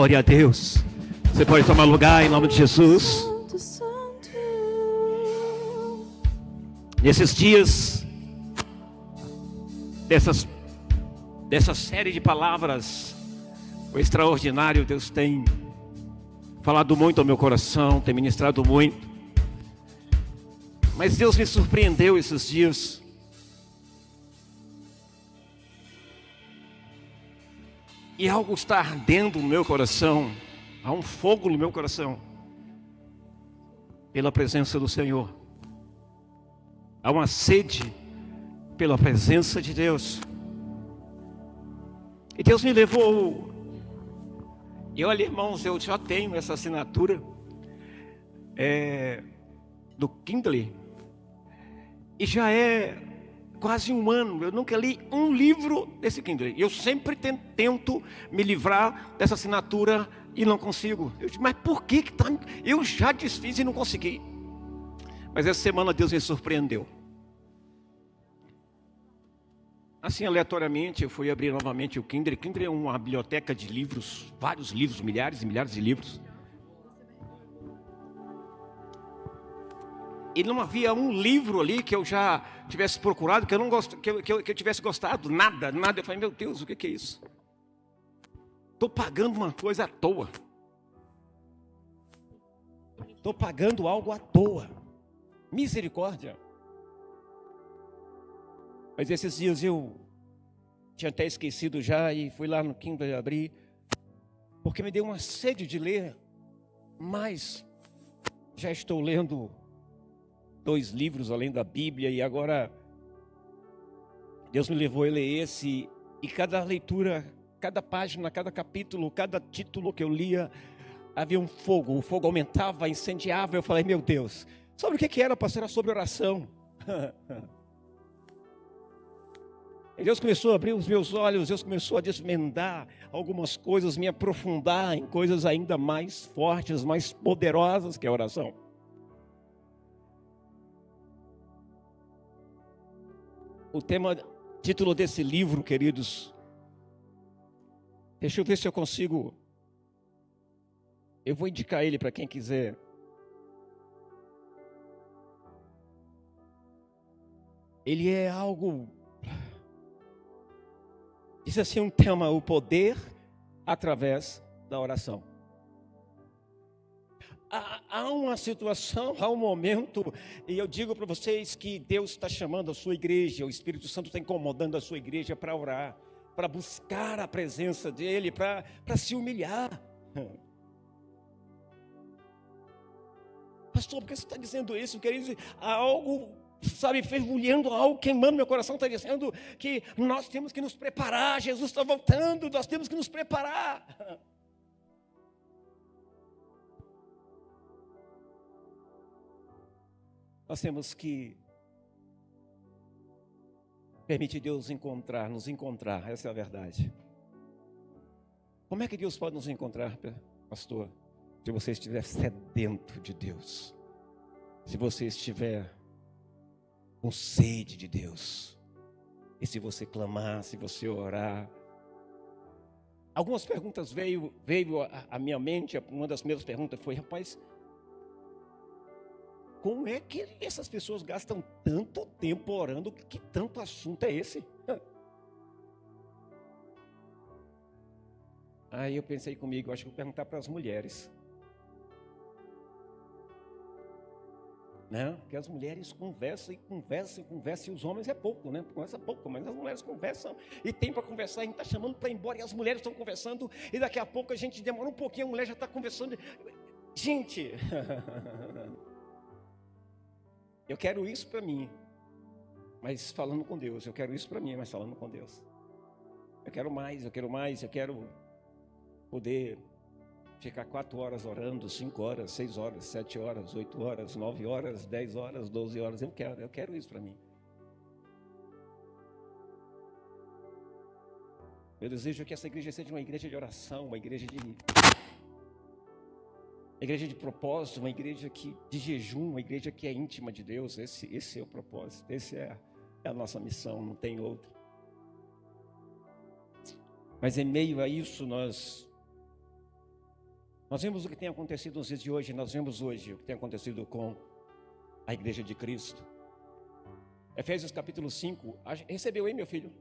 Glória a Deus. Você pode tomar lugar em nome de Jesus. Nesses dias, dessa série de palavras, o extraordinário, Deus tem falado muito ao meu coração, tem ministrado muito. Mas Deus me surpreendeu esses dias. E algo está ardendo no meu coração. Há um fogo no meu coração. Pela presença do Senhor. Há uma sede pela presença de Deus. E Deus me levou. E olha, irmãos, eu já tenho essa assinatura do Kindle. E já é quase um ano, eu nunca li um livro desse Kindle. Eu sempre tento me livrar dessa assinatura e não consigo. Eu digo, mas por que tá? Eu já desfiz e não consegui. Mas essa semana Deus me surpreendeu. Assim, aleatoriamente, eu fui abrir novamente o Kindle. O Kindle é uma biblioteca de livros, vários livros, milhares e milhares de livros. E não havia um livro ali que eu já tivesse procurado, que eu não gosto, que eu tivesse gostado, nada. Eu falei, meu Deus, o que é isso? Estou pagando uma coisa à toa. Estou pagando algo à toa. Misericórdia. Mas esses dias eu tinha até esquecido já e fui lá no Kindle abrir, porque me deu uma sede de ler, mas já estou lendo 2 livros além da Bíblia, e agora Deus me levou a ler esse, e cada leitura, cada página, cada capítulo, cada título que eu lia, havia um fogo, o fogo aumentava, incendiava. Eu falei, meu Deus, sabe o que era, pastor? Era sobre oração. E Deus começou a abrir os meus olhos, Deus começou a desvendar algumas coisas, me aprofundar em coisas ainda mais fortes, mais poderosas que a oração. O título desse livro, queridos, deixa eu ver se eu consigo, eu vou indicar ele para quem quiser. Ele é algo, diz assim um tema, o através da oração. Há uma situação, há um momento, e eu digo para vocês que Deus está chamando a sua igreja, o Espírito Santo está incomodando a sua igreja para orar, para buscar a presença dEle, para se humilhar. Pastor, por que você está dizendo isso? Querido, há algo, sabe, fervulhando, algo queimando meu coração, está dizendo que nós temos que nos preparar, Jesus está voltando, nós temos que nos preparar. Nós temos que permitir Deus nos encontrar, essa é a verdade. Como é que Deus pode nos encontrar, pastor? Se você estiver sedento de Deus, se você estiver com sede de Deus, e se você clamar, se você orar. Algumas perguntas veio à minha mente. Uma das primeiras perguntas foi, rapaz, como é que essas pessoas gastam tanto tempo orando? Que tanto assunto é esse? Aí eu pensei comigo, acho que vou perguntar para as mulheres. Não, porque as mulheres conversam, e os homens é pouco, né? Conversa pouco, mas as mulheres conversam e tem para conversar. A gente está chamando para ir embora e as mulheres estão conversando, e daqui a pouco a gente demora um pouquinho, a mulher já está conversando. Gente... Eu quero isso para mim, mas falando com Deus. Eu quero isso para mim, mas falando com Deus. Eu quero mais, eu quero poder ficar 4 horas orando, 5 horas, 6 horas, 7 horas, 8 horas, 9 horas, 10 horas, 12 horas. Eu quero isso para mim. Eu desejo que essa igreja seja uma igreja de oração, uma igreja de propósito, uma igreja de jejum, uma igreja que é íntima de Deus. Esse é o propósito, esse é a nossa missão, não tem outra. Mas em meio a isso nós Nós vemos o que tem acontecido nos dias de hoje, nós vemos hoje o que tem acontecido com a Igreja de Cristo. Efésios capítulo 5, recebeu aí, meu filho?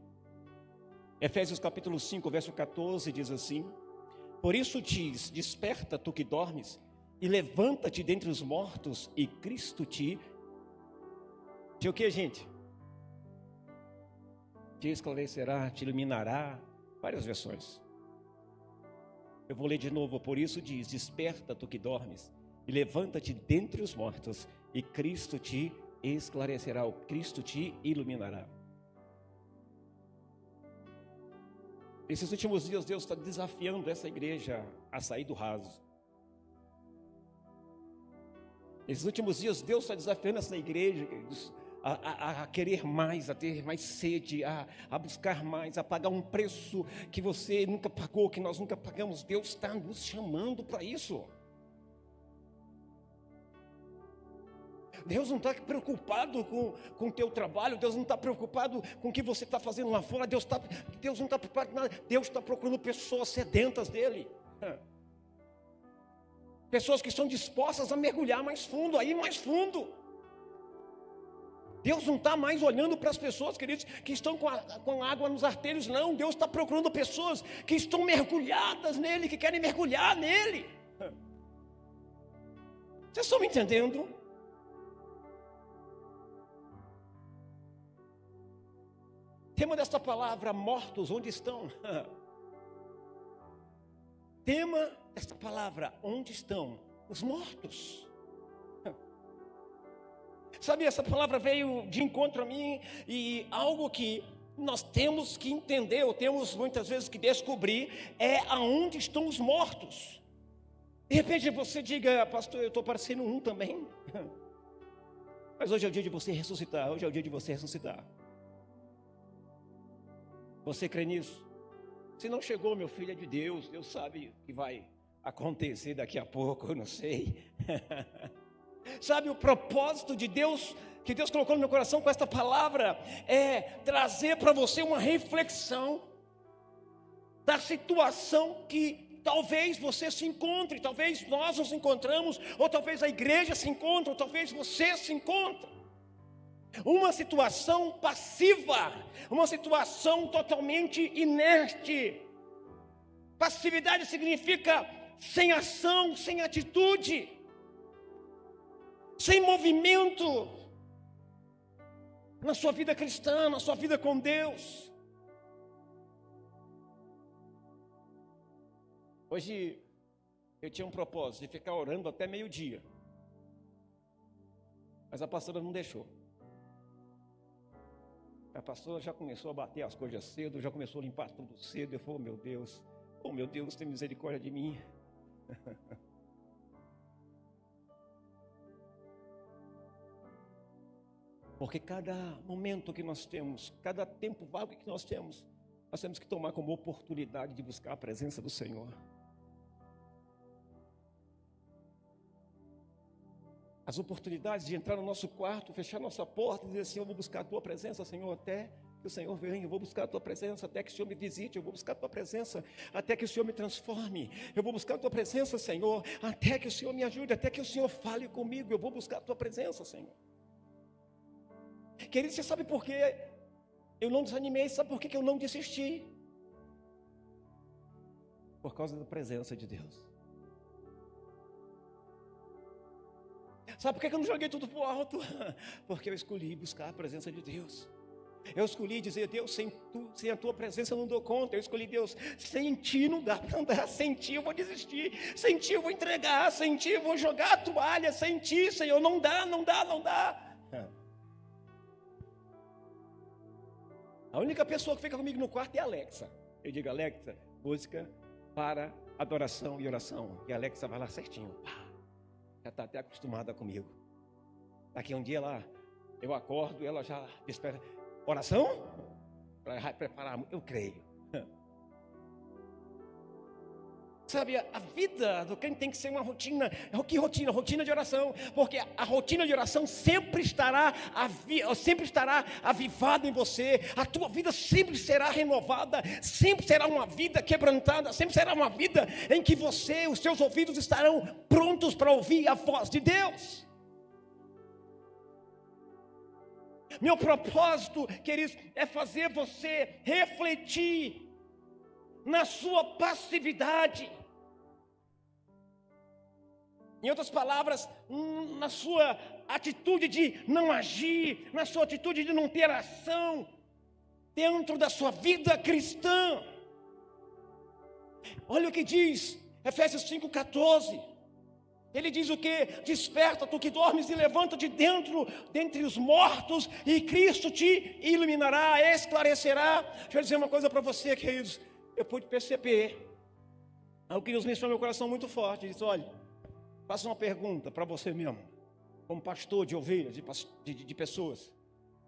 Efésios capítulo 5, verso 14, diz assim: por isso diz, desperta tu que dormes, e levanta-te dentre os mortos, e Cristo te o que, gente? Te esclarecerá, te iluminará. Várias versões. Eu vou ler de novo. Por isso diz, desperta tu que dormes, e levanta-te dentre os mortos, e Cristo te esclarecerá, o Cristo te iluminará. Nesses últimos dias, Deus está desafiando essa igreja a sair do raso. Nesses últimos dias, Deus está desafiando essa igreja a querer mais, a ter mais sede, a buscar mais, a pagar um preço que você nunca pagou, que nós nunca pagamos. Deus está nos chamando para isso. Deus não está preocupado com o teu trabalho, Deus não está preocupado com o que você está fazendo lá fora, Deus não está preocupado com nada. Deus está procurando pessoas sedentas dele. Pessoas que estão dispostas a mergulhar mais fundo, a ir mais fundo. Deus não está mais olhando para as pessoas, queridos, que estão com água nos artérios, não. Deus está procurando pessoas que estão mergulhadas nele, que querem mergulhar nele. Vocês estão me entendendo? Tema desta palavra, mortos, onde estão? Tema desta palavra, onde estão os mortos? Sabe, essa palavra veio de encontro a mim, e algo que nós temos que entender, ou temos muitas vezes que descobrir, é aonde estão os mortos. De repente você diga, pastor, eu estou parecendo um também. Mas hoje é o dia de você ressuscitar, hoje é o dia de você ressuscitar. Você crê nisso? Se não chegou, meu filho, é de Deus. Deus sabe o que vai acontecer daqui a pouco, eu não sei. Sabe, o propósito de Deus, que Deus colocou no meu coração com esta palavra, é trazer para você uma reflexão da situação que talvez você se encontre, talvez nós nos encontramos, ou talvez a igreja se encontre, ou talvez você se encontre. Uma situação passiva, uma situação totalmente inerte. Passividade significa sem ação, sem atitude, sem movimento na sua vida cristã, na sua vida com Deus. Hoje eu tinha um propósito de ficar orando até meio-dia, mas a pastora não deixou. A pastora já começou a bater as coisas cedo, já começou a limpar tudo cedo. Eu falei, oh meu Deus, tem misericórdia de mim. Porque cada momento que nós temos, cada tempo vago que nós temos que tomar como oportunidade de buscar a presença do Senhor. As oportunidades de entrar no nosso quarto, fechar nossa porta e dizer assim, eu vou buscar a tua presença, Senhor, até que o Senhor venha, eu vou buscar a tua presença, até que o Senhor me visite, eu vou buscar a tua presença, até que o Senhor me transforme, eu vou buscar a tua presença, Senhor, até que o Senhor me ajude, até que o Senhor fale comigo, eu vou buscar a tua presença, Senhor. Querido, você sabe por que eu não desanimei? Sabe por que eu não desisti? Por causa da presença de Deus. Sabe por que eu não joguei tudo para o alto? Porque eu escolhi buscar a presença de Deus. Eu escolhi dizer, Deus, sem a tua presença eu não dou conta. Eu escolhi, Deus, sem ti não dá para andar, sem ti eu vou desistir, sem ti eu vou entregar, sem ti eu vou jogar a toalha, sem ti, Senhor, não dá. A única pessoa que fica comigo no quarto é a Alexa. Eu digo, Alexa, música para adoração e oração. E a Alexa vai lá certinho. Já está até acostumada comigo. Daqui um dia eu acordo e ela já desperta. Oração? Para preparar, eu creio. Sabe, a vida do crente tem que ser uma rotina. Que rotina? Rotina de oração. Porque a rotina de oração sempre estará avivada em você. A tua vida sempre será renovada. Sempre será uma vida quebrantada. Sempre será uma vida em que os seus ouvidos estarão prontos para ouvir a voz de Deus. Meu propósito, queridos, é fazer você refletir na sua passividade. Em outras palavras, na sua atitude de não agir, na sua atitude de não ter ação dentro da sua vida cristã. Olha o que diz Efésios 5,14. Ele diz o quê? Desperta, tu que dormes, e levanta-te dentre os mortos, e Cristo te iluminará, esclarecerá. Deixa eu dizer uma coisa para você, queridos. Eu pude perceber algo que Deus mencionou no meu coração muito forte. Ele disse: olha, faça uma pergunta para você mesmo, como pastor de ovelhas, de pessoas.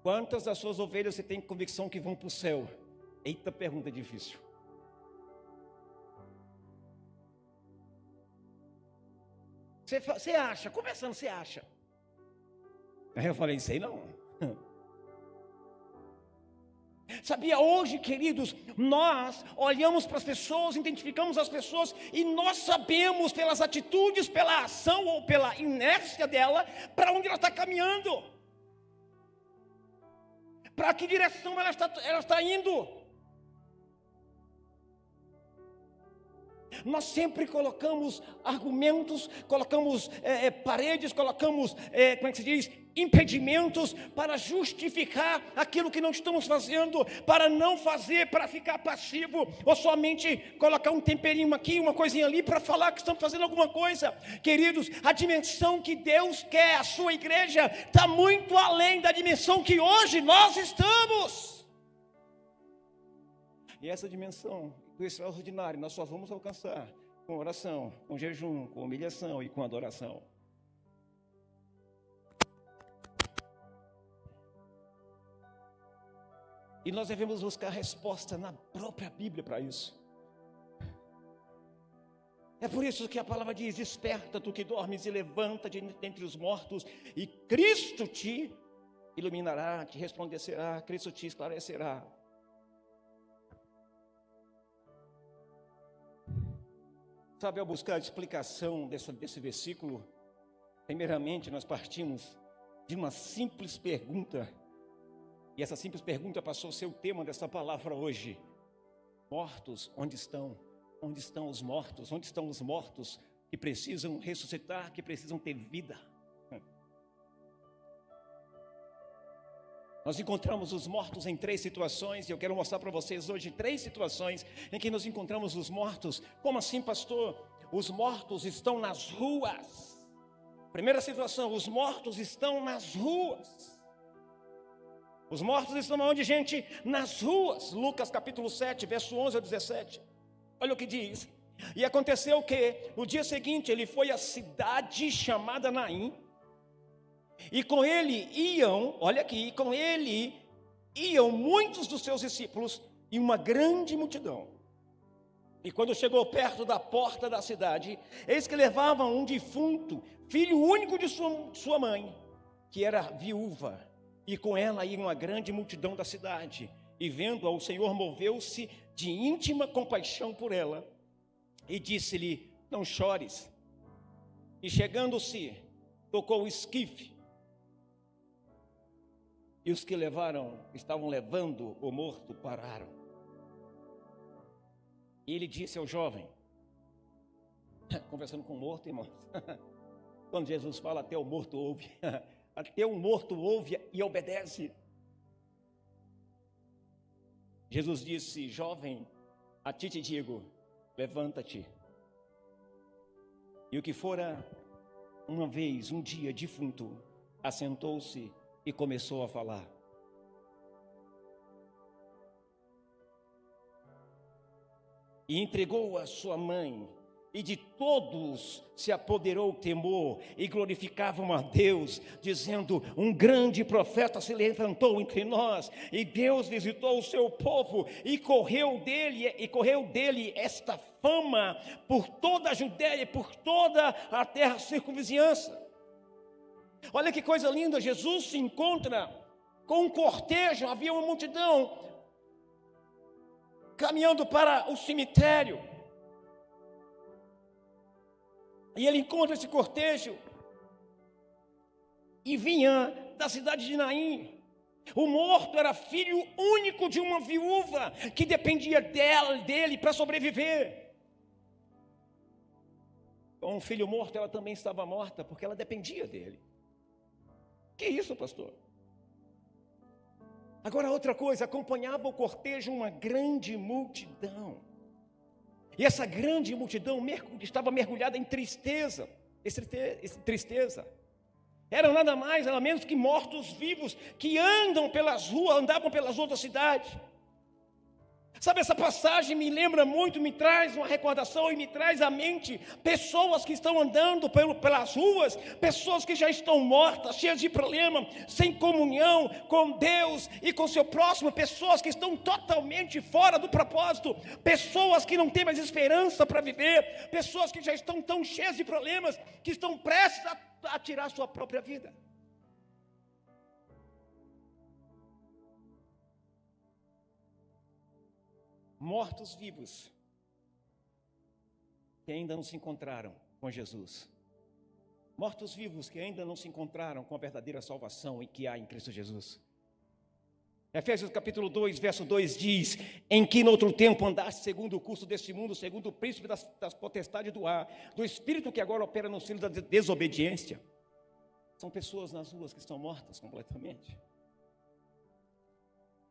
Quantas das suas ovelhas você tem convicção que vão para o céu? Eita, pergunta difícil. Você acha, conversando, você acha? Aí eu falei: sei não. Sabia, hoje, queridos, nós olhamos para as pessoas, identificamos as pessoas, e nós sabemos pelas atitudes, pela ação ou pela inércia dela, para onde ela está caminhando, para que direção ela está indo. Nós sempre colocamos argumentos, colocamos paredes, colocamos, como é que se diz, impedimentos para justificar aquilo que não estamos fazendo, para não fazer, para ficar passivo, ou somente colocar um temperinho aqui, uma coisinha ali, para falar que estamos fazendo alguma coisa. Queridos, a dimensão que Deus quer, a sua igreja, está muito além da dimensão que hoje nós estamos. E essa dimensão do extraordinário nós só vamos alcançar com oração, com jejum, com humilhação e com adoração. E nós devemos buscar resposta na própria Bíblia para isso. É por isso que a palavra diz: desperta, tu que dormes, e levanta-te dentre os mortos, e Cristo te iluminará, te resplandecerá, Cristo te esclarecerá. Sabe, ao buscar a explicação desse versículo, primeiramente nós partimos de uma simples pergunta, e essa simples pergunta passou a ser o tema dessa palavra hoje: mortos, onde estão? Onde estão os mortos? Onde estão os mortos que precisam ressuscitar, que precisam ter vida? Nós encontramos os mortos em 3 situações, e eu quero mostrar para vocês hoje 3 situações em que nós encontramos os mortos. Como assim, pastor? Os mortos estão nas ruas. Primeira situação: os mortos estão nas ruas. Os mortos estão onde, gente? Nas ruas. Lucas capítulo 7, verso 11 a 17. Olha o que diz: e aconteceu que no dia seguinte ele foi à cidade chamada Naim, e com ele iam, olha aqui, com ele iam muitos dos seus discípulos e uma grande multidão. E quando chegou perto da porta da cidade, eis que levavam um defunto, filho único de sua mãe, que era viúva, e com ela ia uma grande multidão da cidade. E vendo-a, o Senhor moveu-se de íntima compaixão por ela, e disse-lhe: não chores. E chegando-se, tocou o esquife, e os que estavam levando o morto, pararam. E ele disse ao jovem, conversando com o morto, irmãos, quando Jesus fala, até o morto ouve, até o morto ouve e obedece. Jesus disse: jovem, a ti te digo, levanta-te. E o que fora uma vez, um dia defunto, assentou-se e começou a falar. E entregou a sua mãe, E de todos se apoderou o temor, e glorificavam a Deus, dizendo: um grande profeta se levantou entre nós, e Deus visitou o seu povo, e correu dele esta fama por toda a Judéia e por toda a terra circunvizinhança. Olha que coisa linda, Jesus se encontra com um cortejo, havia uma multidão caminhando para o cemitério. E ele encontra esse cortejo e vinha da cidade de Naim. O morto era filho único de uma viúva que dependia dele para sobreviver. Com um filho morto, ela também estava morta, porque ela dependia dele. Que isso, pastor? Agora outra coisa, acompanhava o cortejo uma grande multidão. E essa grande multidão estava mergulhada em tristeza. Tristeza. Eram nada mais, nada menos que mortos-vivos que andavam pelas ruas da cidade. Sabe, essa passagem me lembra muito, me traz uma recordação e me traz à mente pessoas que estão andando pelas ruas, pessoas que já estão mortas, cheias de problema, sem comunhão com Deus e com seu próximo, pessoas que estão totalmente fora do propósito, pessoas que não têm mais esperança para viver, pessoas que já estão tão cheias de problemas, que estão prestes a tirar sua própria vida. Mortos-vivos que ainda não se encontraram com Jesus. Mortos-vivos que ainda não se encontraram com a verdadeira salvação que há em Cristo Jesus. Efésios capítulo 2, verso 2 diz: em que no outro tempo andaste segundo o curso deste mundo, segundo o príncipe das potestades do ar, do espírito que agora opera nos filhos da desobediência. São pessoas nas ruas que estão mortas completamente.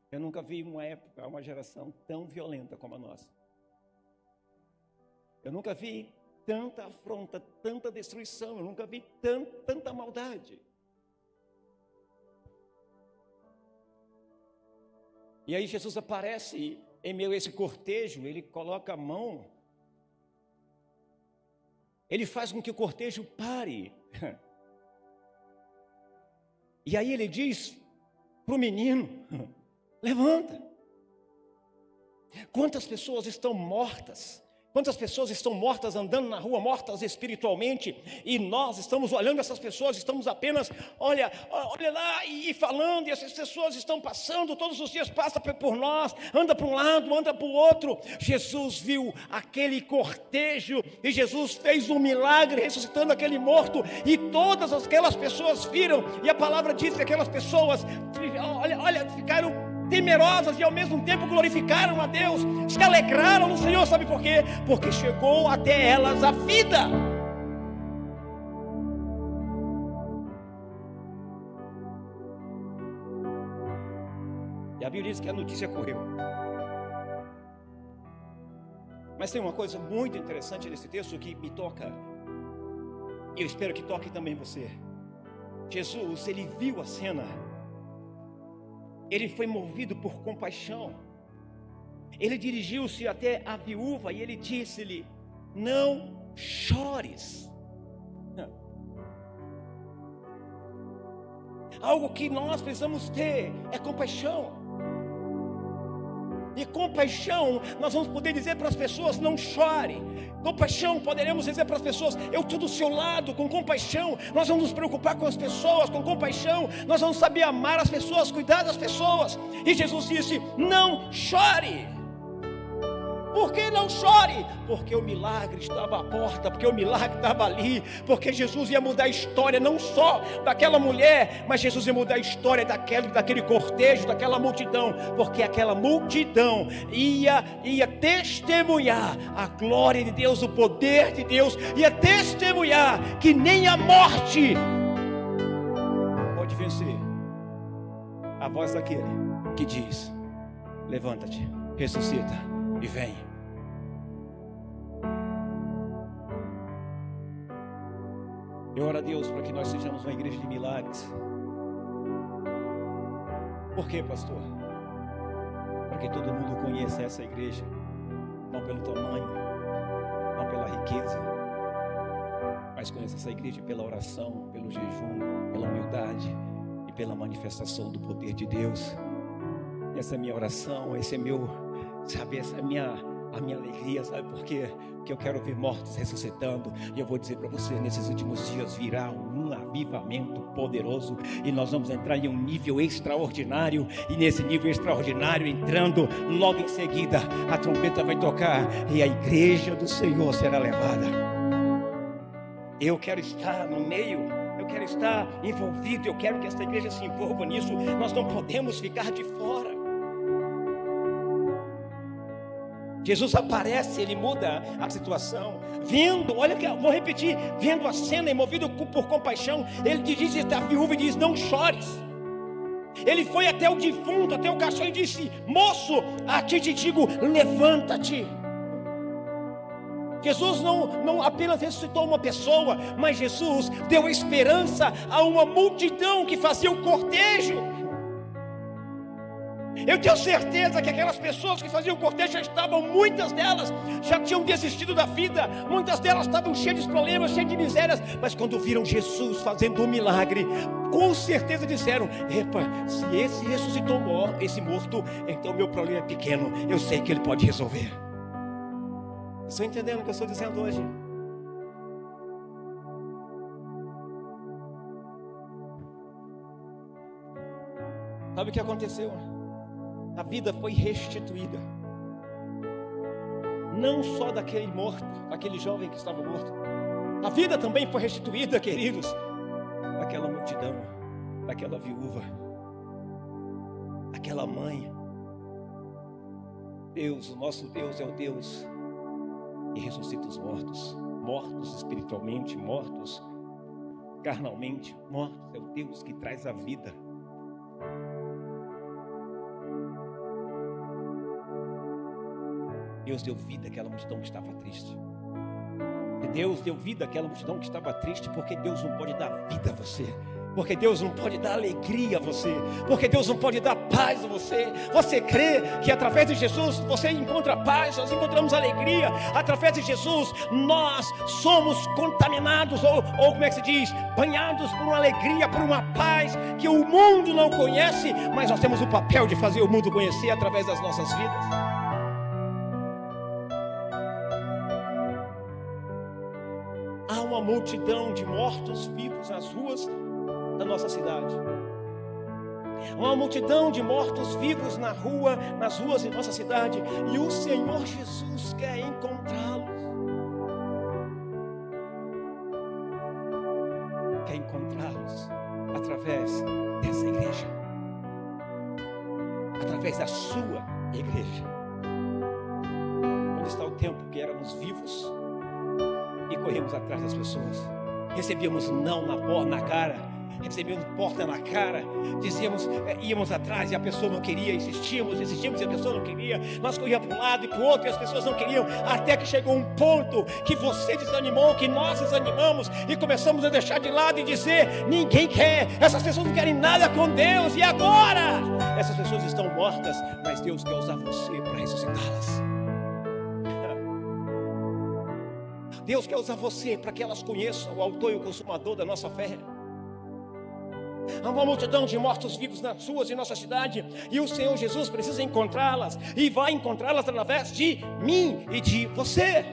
Eu nunca vi uma geração tão violenta como a nossa. Eu nunca vi tanta afronta, tanta destruição, eu nunca vi tanta maldade. E aí Jesus aparece em meio a esse cortejo, ele coloca a mão, ele faz com que o cortejo pare. E aí ele diz para o menino: levanta. Quantas pessoas estão mortas? Quantas pessoas estão mortas andando na rua, mortas espiritualmente, e nós estamos olhando essas pessoas, estamos apenas, olha lá e falando, e essas pessoas estão passando, todos os dias passa por nós, anda para um lado, anda para o outro. Jesus viu aquele cortejo, e Jesus fez um milagre, ressuscitando aquele morto, e todas aquelas pessoas viram, e a palavra diz que aquelas pessoas, ficaram temerosas e ao mesmo tempo glorificaram a Deus, se alegraram no Senhor. Sabe por quê? Porque chegou até elas a vida. E a Bíblia diz que a notícia correu. Mas tem uma coisa muito interessante nesse texto que me toca, e eu espero que toque também você. Jesus, ele viu a cena, ele foi movido por compaixão. Ele dirigiu-se até a viúva e ele disse-lhe: não chores. Algo que nós precisamos ter é compaixão. E compaixão, nós vamos poder dizer para as pessoas: não chore. Compaixão, poderemos dizer para as pessoas: eu estou do seu lado. Com compaixão, nós vamos nos preocupar com as pessoas. Com compaixão, nós vamos saber amar as pessoas, cuidar das pessoas. E Jesus disse: não chore. Por que não chore? Porque o milagre estava à porta, porque o milagre estava ali, porque Jesus ia mudar a história não só daquela mulher, mas Jesus ia mudar a história daquele cortejo, daquela multidão, porque aquela multidão ia testemunhar a glória de Deus, o poder de Deus, ia testemunhar que nem a morte pode vencer a voz daquele que diz: levanta-te, ressuscita e vem. Eu oro a Deus para que nós sejamos uma igreja de milagres. Por quê, pastor? Para que todo mundo conheça essa igreja, não pelo tamanho, não pela riqueza, mas conheço essa igreja pela oração, pelo jejum, pela humildade e pela manifestação do poder de Deus. Essa é a minha oração, esse é meu, sabe, essa é a minha alegria, sabe por quê? Porque eu quero ver mortos ressuscitando. E eu vou dizer para você, nesses últimos dias virá um avivamento poderoso, e nós vamos entrar em um nível extraordinário. E nesse nível extraordinário, entrando logo em seguida, a trombeta vai tocar e a igreja do Senhor será levada. Eu quero estar no meio, eu quero estar envolvido, eu quero que esta igreja se envolva nisso. Nós não podemos ficar de fora. Jesus aparece, ele muda a situação. Vendo, olha que vou repetir, vendo a cena e movido por compaixão, ele diz à viúva e diz: não chores. Ele foi até o defunto, até o caixão e disse: moço, a ti te digo, levanta-te. Jesus não apenas ressuscitou uma pessoa, mas Jesus deu esperança a uma multidão que fazia o cortejo. Eu tenho certeza que aquelas pessoas que faziam o cortejo já estavam, muitas delas já tinham desistido da vida, muitas delas estavam cheias de problemas, cheias de misérias, mas quando viram Jesus fazendo um milagre, com certeza disseram: epa, se esse ressuscitou esse morto, então meu problema é pequeno, eu sei que ele pode resolver. Estão entendendo o que eu estou dizendo hoje? Sabe o que aconteceu? A vida foi restituída, não só daquele morto, daquele jovem que estava morto. A vida também foi restituída, queridos, daquela multidão, daquela viúva, aquela mãe. Deus, o nosso Deus é o Deus que ressuscita os mortos, mortos espiritualmente, mortos carnalmente, mortos. É o Deus que traz a vida. Deus deu vida àquela multidão que estava triste. E Deus deu vida àquela multidão que estava triste, porque Deus não pode dar vida a você, porque Deus não pode dar alegria a você, porque Deus não pode dar paz a você. Você crê que através de Jesus você encontra paz, nós encontramos alegria. Através de Jesus nós somos contaminados, ou como é que se diz, banhados por uma alegria, por uma paz que o mundo não conhece, mas nós temos o papel de fazer o mundo conhecer através das nossas vidas. Há uma multidão de mortos-vivos nas ruas da nossa cidade. Há uma multidão de mortos-vivos nas ruas de nossa cidade. E o Senhor Jesus quer encontrá-los. Quer encontrá-los através dessa igreja, através da sua igreja. Onde está o tempo que éramos vivos e corremos atrás das pessoas, recebíamos não na cara, recebíamos porta na cara, dizíamos, íamos atrás e a pessoa não queria, insistíamos e a pessoa não queria, nós corríamos para um lado e para o outro e as pessoas não queriam, até que chegou um ponto que você desanimou, que nós desanimamos e começamos a deixar de lado e dizer: ninguém quer, essas pessoas não querem nada com Deus. E agora? Essas pessoas estão mortas, mas Deus quer usar você para ressuscitá-las. Deus quer usar você para que elas conheçam o autor e o consumador da nossa fé. Há uma multidão de mortos-vivos nas ruas de nossa cidade, e o Senhor Jesus precisa encontrá-las, e vai encontrá-las através de mim e de você.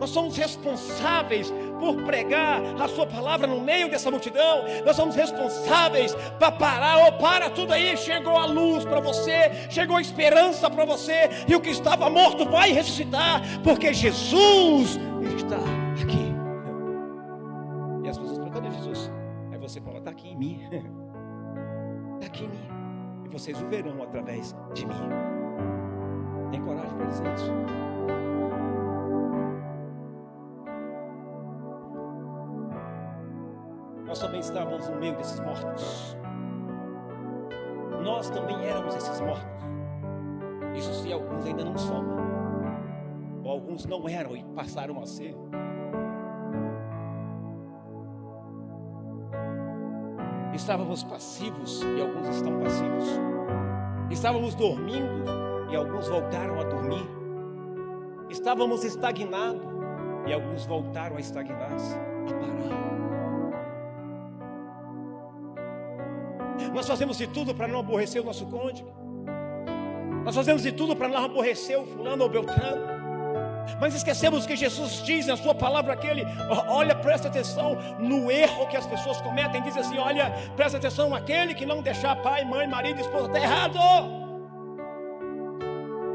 Nós somos responsáveis por pregar a sua palavra no meio dessa multidão. Nós somos responsáveis para parar, para tudo aí. Chegou a luz para você, chegou a esperança para você, e o que estava morto vai ressuscitar, porque Jesus está aqui. E as pessoas perguntam: cadê Jesus? Aí você fala: está aqui em mim. Está aqui em mim. E vocês o verão através de mim. Tem coragem para dizer isso? Nós também estávamos no meio desses mortos. Nós também éramos esses mortos. Isso se alguns ainda não são, ou alguns não eram e passaram a ser. Estávamos passivos e alguns estão passivos. Estávamos dormindo e alguns voltaram a dormir. Estávamos estagnados e alguns voltaram a estagnar-se, a parar. Nós fazemos de tudo para não aborrecer o nosso cônjuge. Nós fazemos de tudo para não aborrecer o fulano ou beltrano. Mas esquecemos que Jesus diz na sua palavra aquele, olha, presta atenção no erro que as pessoas cometem. Diz assim, olha, presta atenção, aquele que não deixar pai, mãe, marido, esposa, está errado.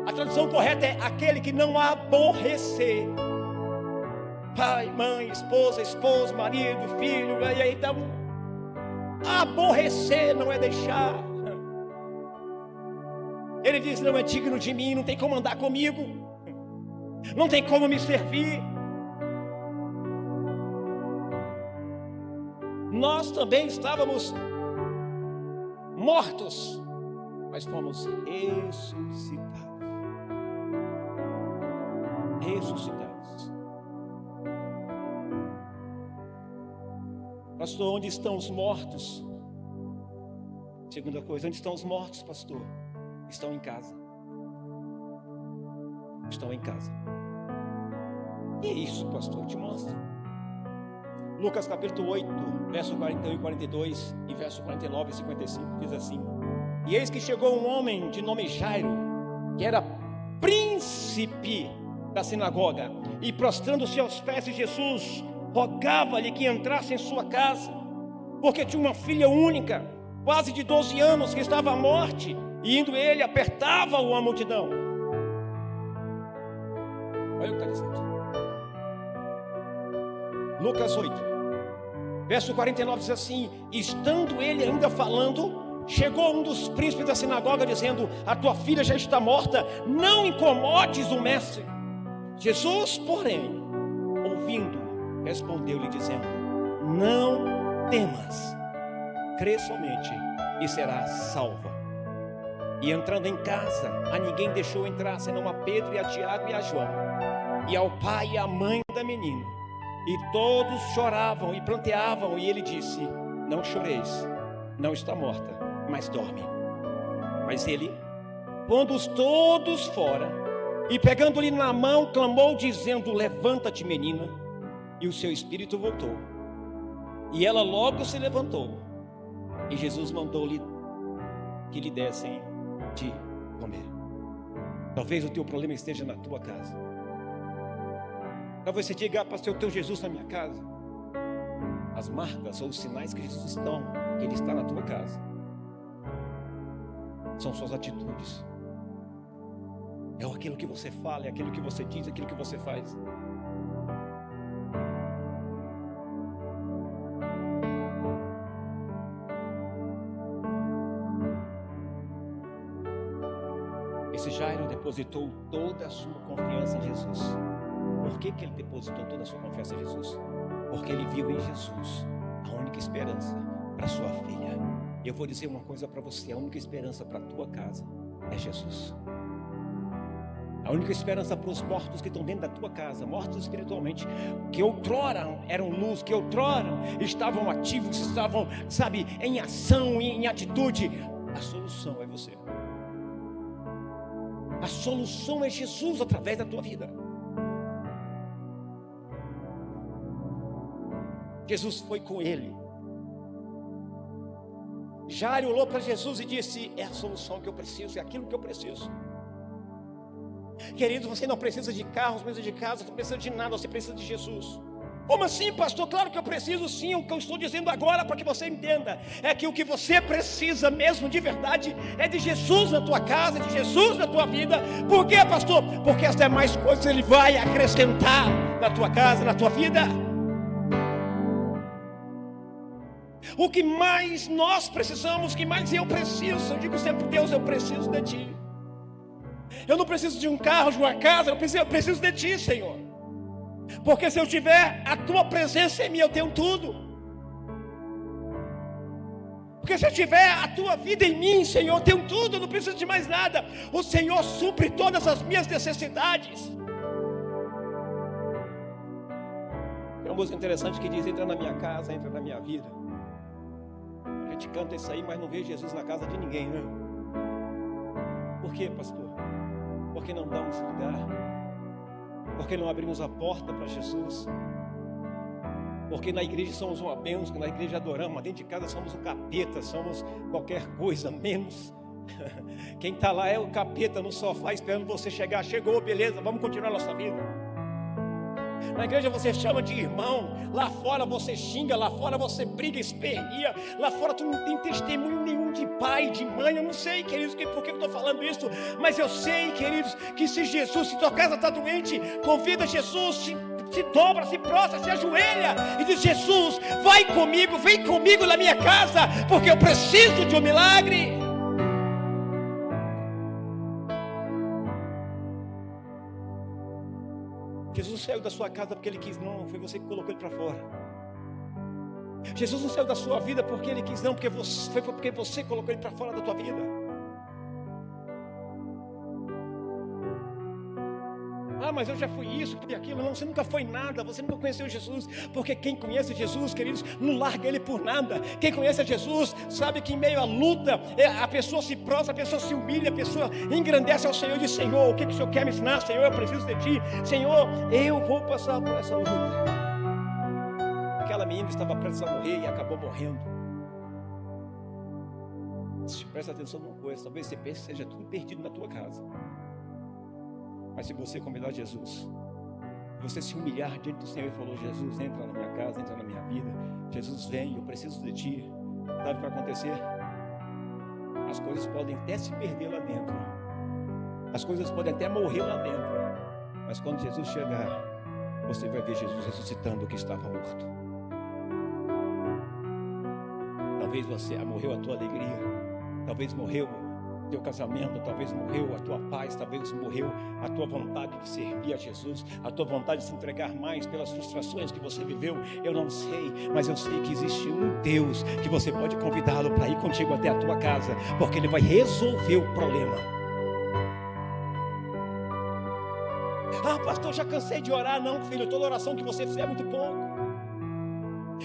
A tradução correta é aquele que não aborrecer pai, mãe, esposa, esposo, marido, filho. E aí então, aborrecer não é deixar. Ele diz, não é digno de mim, não tem como andar comigo, não tem como me servir. Nós também estávamos mortos, mas fomos ressuscitados. Ressuscitados. Pastor, onde estão os mortos? Segunda coisa, onde estão os mortos, pastor? Estão em casa. Estão em casa. E é isso, pastor, eu te mostro. Lucas capítulo 8, verso 41 e 42 e verso 49 e 55 diz assim: e eis que chegou um homem de nome Jairo, que era príncipe da sinagoga, e prostrando-se aos pés de Jesus, rogava-lhe que entrasse em sua casa, porque tinha uma filha única, quase de 12 anos, que estava à morte. E indo ele, apertava-o a multidão. Olha o que está dizendo. Lucas 8, verso 49 diz assim: estando ele ainda falando, chegou um dos príncipes da sinagoga, dizendo: a tua filha já está morta, não incomodes o mestre. Jesus, porém, ouvindo, respondeu-lhe dizendo: não temas, crê somente e serás salva. E entrando em casa, a ninguém deixou entrar, senão a Pedro e a Tiago e a João, e ao pai e à mãe da menina. E todos choravam e pranteavam, e ele disse: não choreis, não está morta, mas dorme. Mas ele, pondo-os todos fora, e pegando-lhe na mão, clamou, dizendo: levanta-te, menina. E o seu espírito voltou. E ela logo se levantou. E Jesus mandou-lhe que lhe dessem de comer. Talvez o teu problema esteja na tua casa. Talvez você diga: pastor, eu tenho Jesus na minha casa. As marcas ou os sinais que Jesus que Ele está na tua casa, são suas atitudes. É aquilo que você fala, é aquilo que você diz, é aquilo que você faz. Esse Jairo depositou toda a sua confiança em Jesus. Por que ele depositou toda a sua confiança em Jesus? Porque ele viu em Jesus a única esperança para sua filha. Eu vou dizer uma coisa para você: a única esperança para a tua casa é Jesus. A única esperança para os mortos que estão dentro da tua casa, mortos espiritualmente, que outrora eram luz, que outrora estavam ativos, estavam, sabe, em ação, em atitude. A solução é você. A solução é Jesus através da tua vida. Jesus foi com ele. Jairo olhou para Jesus e disse: é a solução que eu preciso, é aquilo que eu preciso. Querido, você não precisa de carros, mesa de casa, não precisa de nada, você precisa de Jesus. Como assim, pastor? Claro que eu preciso sim. O que eu estou dizendo agora, para que você entenda, é que o que você precisa mesmo de verdade é de Jesus na tua casa, de Jesus na tua vida. Por quê, pastor? Porque as demais coisas Ele vai acrescentar na tua casa, na tua vida. O que mais nós precisamos, o que mais eu preciso, eu digo sempre: Deus, eu preciso de Ti. Eu não preciso de um carro, de uma casa, eu preciso de Ti, Senhor. Porque se eu tiver a Tua presença em mim, eu tenho tudo. Porque se eu tiver a Tua vida em mim, Senhor, eu tenho tudo, eu não preciso de mais nada. O Senhor supre todas as minhas necessidades. Tem uma música interessante que diz: entra na minha casa, entra na minha vida. A gente canta isso aí, mas não vê Jesus na casa de ninguém, né? Por quê, pastor? Porque não damos lugar. Porque não abrimos a porta para Jesus. Porque na igreja somos uma bênção, na igreja adoramos, mas dentro de casa somos o capeta, somos qualquer coisa, menos. Quem está lá é o capeta no sofá esperando você chegar. Chegou, beleza, vamos continuar nossa vida. Na igreja você chama de irmão, lá fora você xinga, lá fora você briga, espernia, lá fora tu não tem testemunho nenhum de pai, de mãe. Eu não sei, queridos, por que eu estou falando isso, mas eu sei, queridos, que se Jesus, se tua casa está doente, convida Jesus, se dobra, se prostra, se ajoelha e diz: Jesus, vai comigo, vem comigo na minha casa, porque eu preciso de um milagre. Jesus saiu da sua casa porque Ele quis, não, foi você que colocou Ele para fora. Jesus não saiu da sua vida porque Ele quis, não, foi porque você colocou Ele para fora da tua vida. Ah, mas eu já fui isso, fui aquilo. Não, você nunca foi nada, você nunca conheceu Jesus. Porque quem conhece Jesus, queridos, não larga Ele por nada. Quem conhece Jesus sabe que em meio à luta a pessoa se prostra, a pessoa se humilha, a pessoa engrandece ao Senhor e diz: Senhor, o que o Senhor quer me ensinar? Senhor, eu preciso de Ti. Senhor, eu vou passar por essa luta. Aquela menina estava prestes a morrer e acabou morrendo. Presta atenção numa coisa, talvez você pense que seja tudo perdido na tua casa. Mas se você convidar Jesus, você se humilhar diante do Senhor e falou: Jesus, entra na minha casa, entra na minha vida. Jesus, vem, eu preciso de Ti. Sabe o que vai acontecer? As coisas podem até se perder lá dentro. As coisas podem até morrer lá dentro. Mas quando Jesus chegar, você vai ver Jesus ressuscitando o que estava morto. Talvez morreu a tua alegria. Talvez morreu teu casamento, talvez morreu a tua paz, talvez morreu a tua vontade de servir a Jesus, a tua vontade de se entregar mais pelas frustrações que você viveu. Eu não sei, mas eu sei que existe um Deus que você pode convidá-lo para ir contigo até a tua casa, porque Ele vai resolver o problema. Ah, pastor, já cansei de orar. Não, filho, toda oração que você fizer é muito pouco.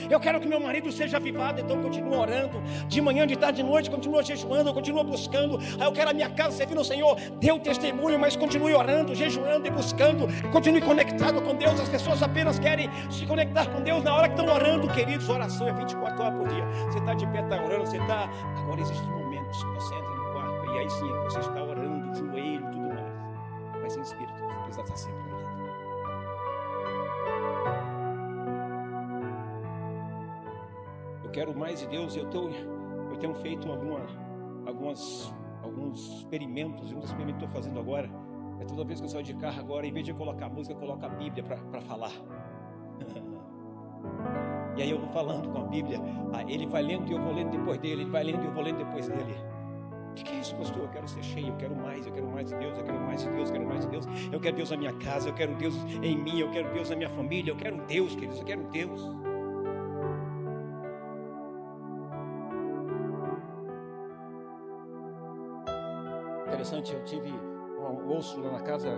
Eu quero que meu marido seja avivado, então eu continuo orando. De manhã, de tarde, de noite, continuo jejuando, eu continuo buscando. Eu quero a minha casa servindo ao Senhor. Dê o testemunho, mas continue orando, jejuando e buscando. Continue conectado com Deus. As pessoas apenas querem se conectar com Deus na hora que estão orando, queridos. Oração é 24 horas por dia. Você está de pé, está orando, você está... Agora existem momentos que você entra no quarto e aí sim, você está orando, joelho e tudo mais. Mas em espírito, você precisa estar sempre orando. Eu quero mais de Deus. Eu tenho feito alguns experimentos. Um dos experimentos que eu estou fazendo agora é toda vez que eu saio de carro agora, em vez de colocar música, eu coloco a Bíblia para falar. E aí eu vou falando com a Bíblia. Ele vai lendo e eu vou lendo depois dele. Ele vai lendo e eu vou lendo depois dele. O que é isso, pastor? Eu quero ser cheio, eu quero mais de Deus, eu quero mais de Deus, eu quero mais de Deus. Eu quero Deus na minha casa, eu quero Deus em mim, eu quero Deus na minha família, eu quero Deus, queridos, eu quero Deus. Interessante, eu tive um almoço lá na casa.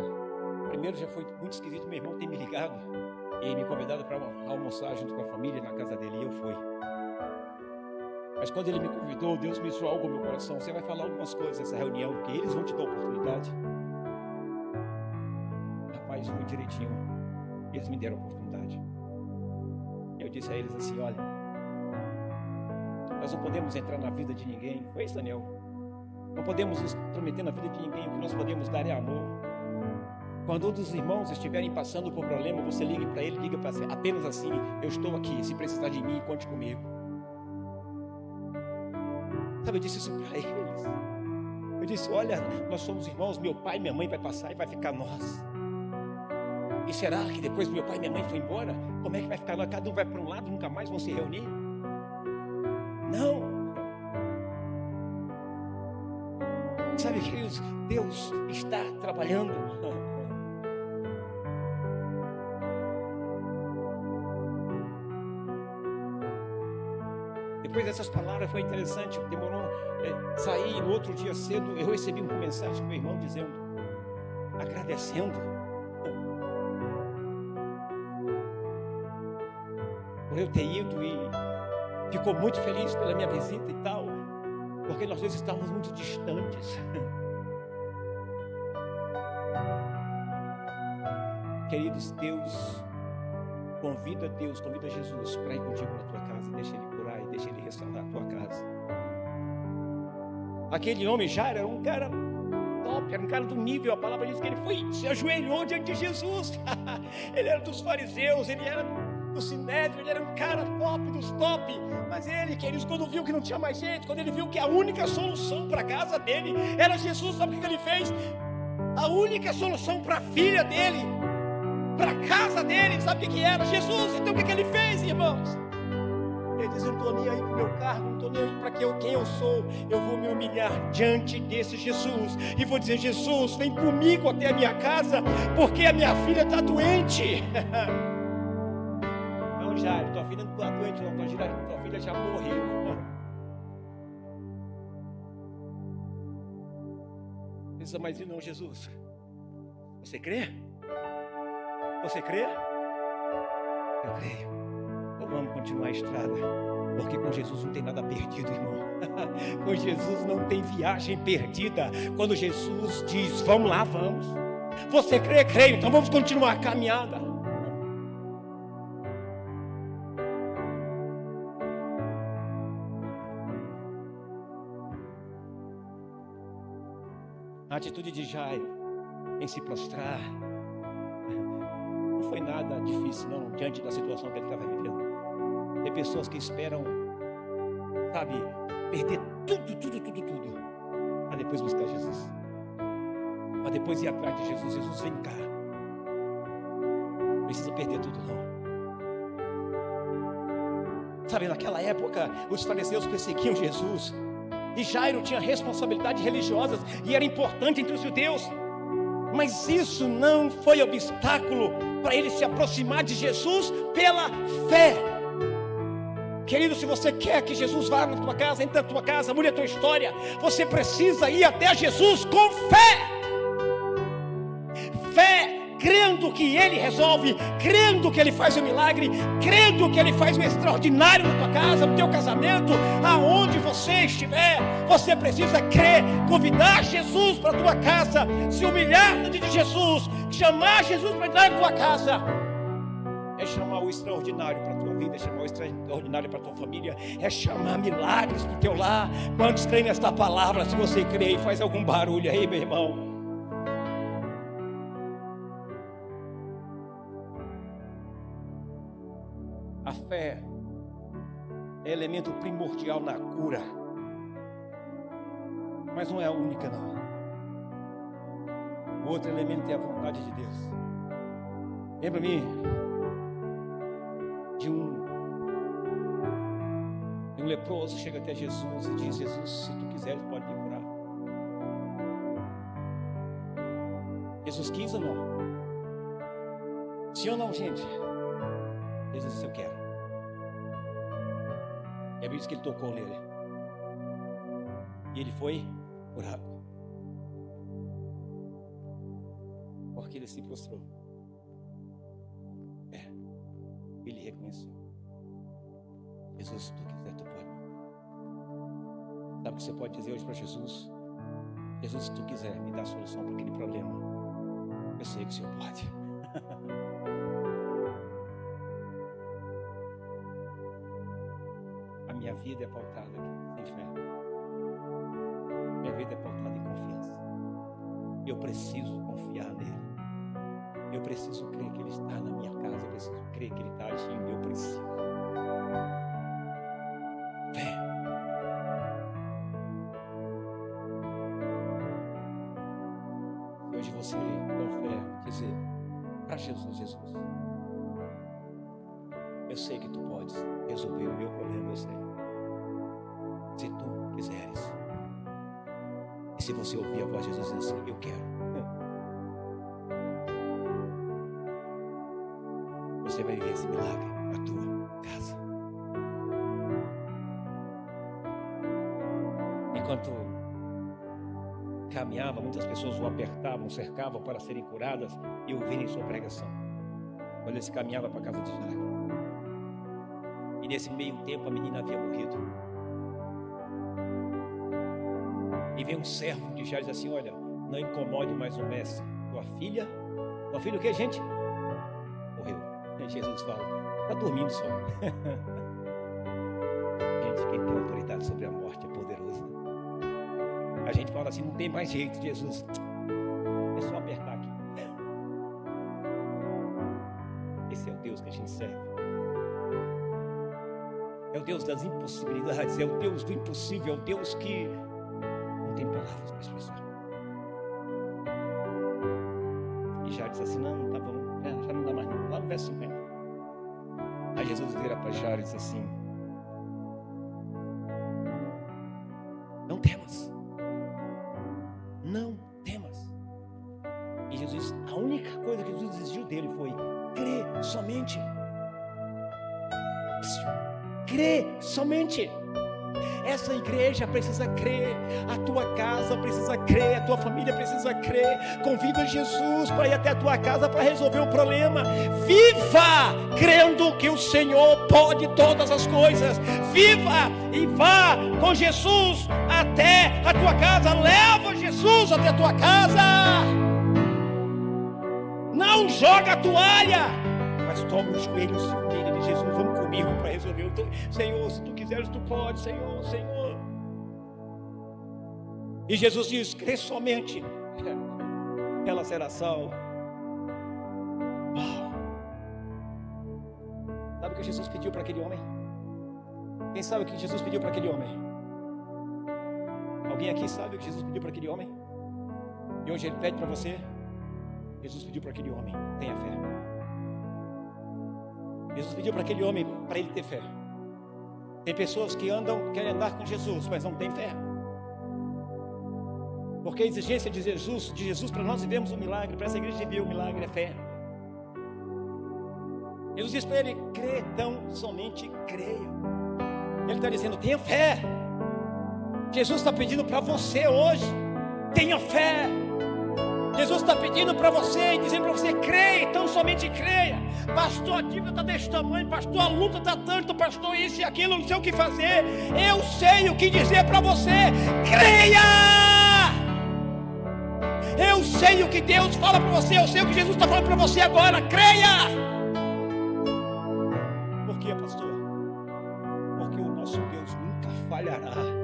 Primeiro já foi muito esquisito, meu irmão tem me ligado e me convidado para almoçar junto com a família na casa dele, e eu fui. Mas quando ele me convidou, Deus me disse algo no meu coração: você vai falar algumas coisas nessa reunião, que eles vão te dar oportunidade. Rapaz, foi direitinho, eles me deram oportunidade. Eu disse a eles assim: olha, nós não podemos entrar na vida de ninguém. Foi isso, Daniel? Não podemos nos intrometer na vida de ninguém. O que nós podemos dar é amor. Quando um dos irmãos estiverem passando por problema, você ligue para ele, liga para ele apenas assim: eu estou aqui, se precisar de mim, conte comigo. Sabe, eu disse isso para eles. Eu disse: olha, nós somos irmãos, meu pai e minha mãe vai passar e vai ficar nós. E será que depois que meu pai e minha mãe for embora, como é que vai ficar nós? Cada um vai para um lado, nunca mais vão se reunir? Não. Sabe, queridos, Deus está trabalhando. Depois dessas palavras foi interessante, demorou sair. No outro dia cedo eu recebi uma mensagem do meu irmão dizendo, agradecendo por eu ter ido, e ficou muito feliz pela minha visita e tal, porque nós dois estávamos muito distantes. Queridos, convida Jesus para ir contigo na tua casa. Deixa Ele curar e deixa Ele restaurar a tua casa. Aquele homem Jairo era um cara top, era um cara do nível. A palavra diz que ele se ajoelhou diante de Jesus. Ele era dos fariseus, ele era do Sinédrio, ele era um cara top dos top. Mas ele, queridos, quando viu que não tinha mais jeito, quando ele viu que a única solução para a casa dele era Jesus, sabe o que ele fez? A única solução para a filha dele, para a casa dele, sabe o que era? Jesus. Então o que ele fez, irmãos? Ele diz: eu não estou nem aí para o meu cargo, não estou nem aí para quem eu sou. Eu vou me humilhar diante desse Jesus e vou dizer: Jesus, vem comigo até a minha casa, porque a minha filha está doente. Não, Jairo, tua filha não está doente, não. Tua filha já morreu. Ele diz: mas não, Jesus, você crê? Você crê? Eu creio. Então vamos continuar a estrada, porque com Jesus não tem nada perdido, irmão. Com Jesus não tem viagem perdida. Quando Jesus diz: vamos lá, vamos. Você crê? Creio. Então vamos continuar a caminhada. A atitude de Jairo em se prostrar não foi nada difícil, não, diante da situação que ele estava vivendo. Tem pessoas que esperam, sabe, perder tudo, para depois buscar Jesus, para depois ir atrás de Jesus. Jesus, vem cá. Não precisa perder tudo, não. Sabe, naquela época, os fariseus perseguiam Jesus, e Jairo tinha responsabilidades religiosas, e era importante entre os judeus. Mas isso não foi obstáculo para ele se aproximar de Jesus pela fé. Querido, se você quer que Jesus vá na tua casa, entre na tua casa, mude a tua história, você precisa ir até Jesus com fé. Fé, crendo que Ele resolve, crendo que Ele faz o milagre, crendo que Ele faz o extraordinário na tua casa, no teu casamento, aonde você estiver. Você precisa crer, convidar Jesus para a tua casa, se humilhar diante de Jesus, chamar Jesus para entrar na tua casa. É chamar o extraordinário para a tua vida, é chamar o extraordinário para a tua família, é chamar milagres para o teu lar. Quantos creem nesta palavra? Se você crê, faz algum barulho aí, meu irmão. A fé é elemento primordial na cura, mas não é a única, não. O outro elemento é a vontade de Deus. Lembra-me de um leproso chega até Jesus e diz: Jesus, se tu quiseres, pode me curar. Jesus quis ou não? Sim ou não, gente? Jesus disse: eu quero. E a Bíblia diz que ele tocou nele e ele foi curado, porque ele se prostrou. Ele reconheceu: Jesus, se tu quiser, tu pode. Sabe o que você pode dizer hoje para Jesus? Jesus, se tu quiser me dar a solução para aquele problema, eu sei que o Senhor pode. A minha vida é pautada aqui em fé. Minha vida é pautada em confiança. Eu preciso confiar nele. Eu preciso crer que Ele está na minha casa. Eu preciso crer que Ele está agindo. Eu preciso. Fé. E hoje você, com fé, dizer para Jesus: Jesus, eu sei que Tu podes resolver o meu problema, eu sei. Se Tu quiseres. E se você ouvir a voz de Jesus assim: eu quero. Você vai viver esse milagre na tua casa. Enquanto caminhava, muitas pessoas o apertavam, cercavam para serem curadas e ouvirem sua pregação. Quando ele caminhava para a casa de Jairo, e nesse meio tempo a menina havia morrido. E vem um servo de Jairo e diz assim: olha, não incomode mais o mestre. Tua filha o que, gente? Jesus fala, está dormindo só. Gente, quem tem autoridade sobre a morte é poderoso, né? A gente fala assim, não tem mais jeito, Jesus. É só apertar aqui. Esse é o Deus que a gente serve. É o Deus das impossibilidades, é o Deus do impossível, é o Deus que não tem palavras para expressar. E já disse assim, não, tá bom, já não dá mais não. Lá no verso 50. Aí Jesus vira para Jairo e diz assim, não temas. Não temas. E Jesus, a única coisa que Jesus exigiu dele foi crê somente. Crê somente. Essa igreja precisa crer, a tua casa precisa crer, a tua família precisa crer. Convida Jesus para ir até a tua casa para resolver o problema. Viva crendo que o Senhor pode todas as coisas. Viva e vá com Jesus até a tua casa. Leva Jesus até a tua casa. Não joga a toalha, mas toma os joelhos dele de Jesus. Vamos comigo para resolver. Senhor, se tu quiseres, tu pode, Senhor, Senhor. E Jesus diz, crê somente, ela será salva. Sabe o que Jesus pediu para aquele homem? Quem sabe o que Jesus pediu para aquele homem? Alguém aqui sabe o que Jesus pediu para aquele homem? E hoje ele pede para você. Jesus pediu para aquele homem, tenha fé. Jesus pediu para aquele homem, para ele ter fé. Tem pessoas que querem andar com Jesus, mas não têm fé. Porque a exigência de Jesus para nós vivemos um milagre, para essa igreja viver o milagre é fé. Jesus diz para ele, crê, então somente creia. Ele está dizendo, tenha fé. Jesus está pedindo para você hoje, tenha fé. Jesus está pedindo para você e dizendo para você, creia, então somente creia. Pastor, a dívida está desse tamanho, pastor, a luta está tanto, pastor, isso e aquilo, não sei o que fazer. Eu sei o que dizer para você, creia. Eu sei o que Deus fala para você, eu sei o que Jesus está falando para você agora, creia. Por quê, pastor? Porque o nosso Deus nunca falhará.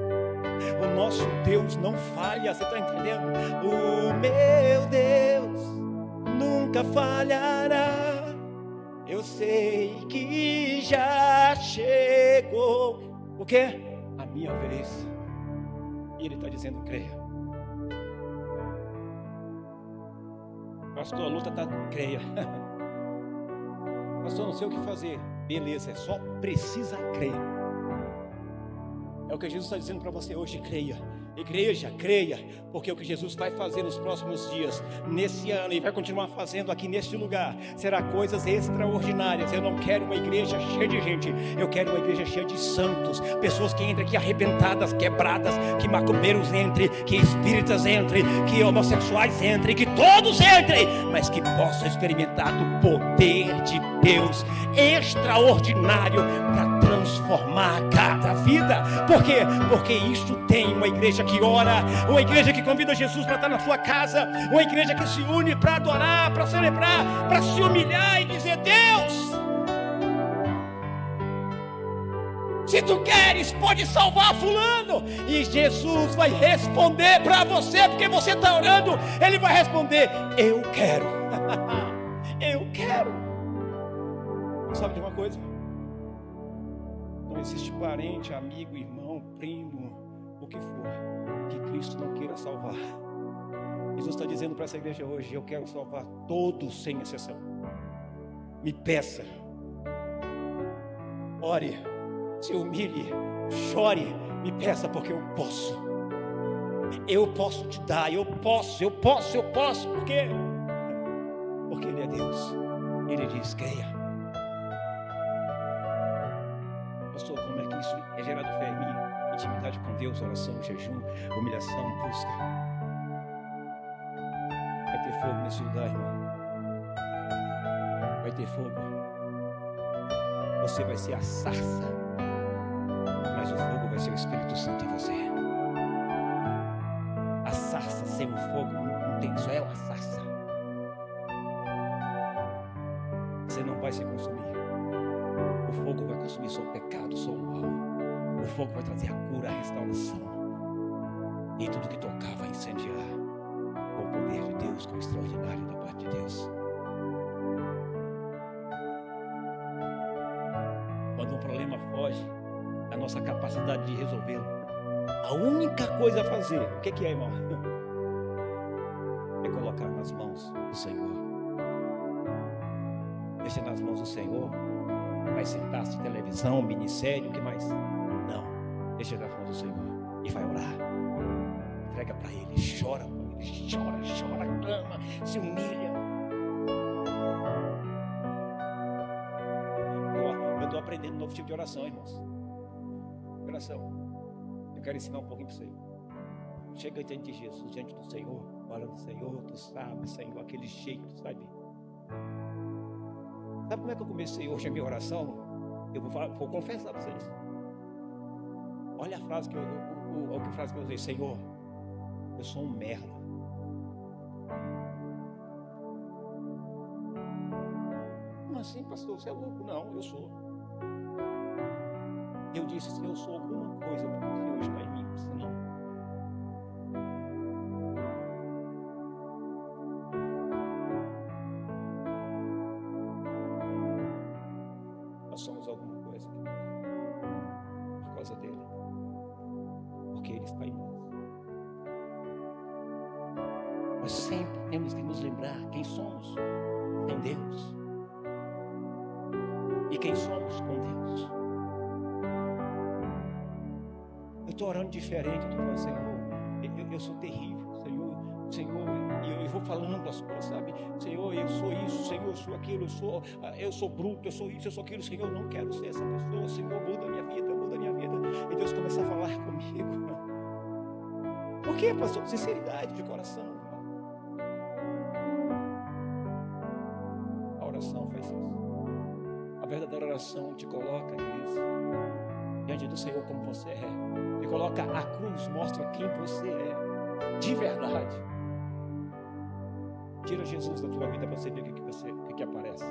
O nosso Deus não falha, você está entendendo? O meu Deus nunca falhará. Eu sei que já chegou. O quê? A minha vez. E Ele está dizendo, creia. Pastor, a luta está, creia. Pastor, não sei o que fazer. Beleza, só precisa crer. É o que Jesus está dizendo para você hoje, creia. Igreja, creia, porque o que Jesus vai fazer nos próximos dias, nesse ano, e vai continuar fazendo aqui neste lugar, será coisas extraordinárias. Eu não quero uma igreja cheia de gente, eu quero uma igreja cheia de santos, pessoas que entrem aqui arrebentadas, quebradas, que macumbeiros entrem, que espíritas entrem, que homossexuais entrem, que todos entrem, mas que possam experimentar do poder de Deus extraordinário para transformar cada vida. Por quê? Porque isso tem uma igreja que ora, uma igreja que convida Jesus para estar na sua casa, uma igreja que se une para adorar, para celebrar, para se humilhar e dizer, Deus, se tu queres, pode salvar fulano. E Jesus vai responder para você, porque você está orando. Ele vai responder, eu quero. Eu quero. Sabe de uma coisa? Não existe parente, amigo, irmão, primo, o que for, que Cristo não queira salvar. Jesus está dizendo para essa igreja hoje, eu quero salvar todos sem exceção. Me peça, ore, se humilhe, chore, me peça, porque eu posso. Eu posso te dar, eu posso, por quê? Porque Ele é Deus. Ele diz, creia. Pastor, como é que isso é gerado fé em mim? Intimidade com Deus, oração, jejum, humilhação, busca. Vai ter fogo nesse lugar, irmão. Vai ter fogo. Você vai ser a sarça, mas o fogo vai ser o Espírito Santo em você. A sarça sem o fogo não tem, só é uma sarça. Você não vai vai se consumir. O fogo vai consumir só o pecado, só o mal. O fogo vai trazer a cura, a restauração. E tudo que tocar vai incendiar com o poder de Deus, com o extraordinário da parte de Deus. Quando um problema foge da nossa capacidade de resolvê-lo, a única coisa a fazer, o que é, irmão? É colocar nas mãos do Senhor. Deixa nas mãos do Senhor. Vai sentar-se, televisão, ministério, o que mais? Não, deixa nas mãos do Senhor e vai orar. Entrega para Ele, chora para Ele, chora, clama, se humilha. Eu estou aprendendo um novo tipo de oração, irmãos. Oração. Eu quero ensinar um pouquinho para você. Chega diante de Jesus, diante do Senhor, orando, Senhor, tu sabes, Senhor, aquele jeito, sabe? Sabe como é que eu comecei hoje a minha oração? Eu vou confessar para vocês. Olha a frase que eu usei. Senhor, eu sou um merda. Como assim, pastor? Você é louco? Não, eu sou. Eu disse, se eu sou alguma coisa, porque o Senhor está em mim, senão. Somos alguma coisa por causa dele, porque ele está em nós. Nós sempre temos que nos lembrar quem somos em Deus e quem somos com Deus. Eu estou orando diferente, eu estou falando, Senhor, eu sou terrível, Senhor, eu vou falando as coisas, sabe? Senhor, eu sou isso, Senhor, eu sou aquilo, eu sou bruto, eu sou isso, eu sou aquilo, Senhor, eu não quero ser essa pessoa, Senhor, muda a minha vida. E Deus começa a falar comigo. Por quê, pastor? Sinceridade de coração. A oração faz isso. A verdadeira oração te coloca, queridos, diante do Senhor como você é. Te coloca a cruz, mostra quem você é, de verdade. Tira Jesus da tua vida para você ver o que aparece.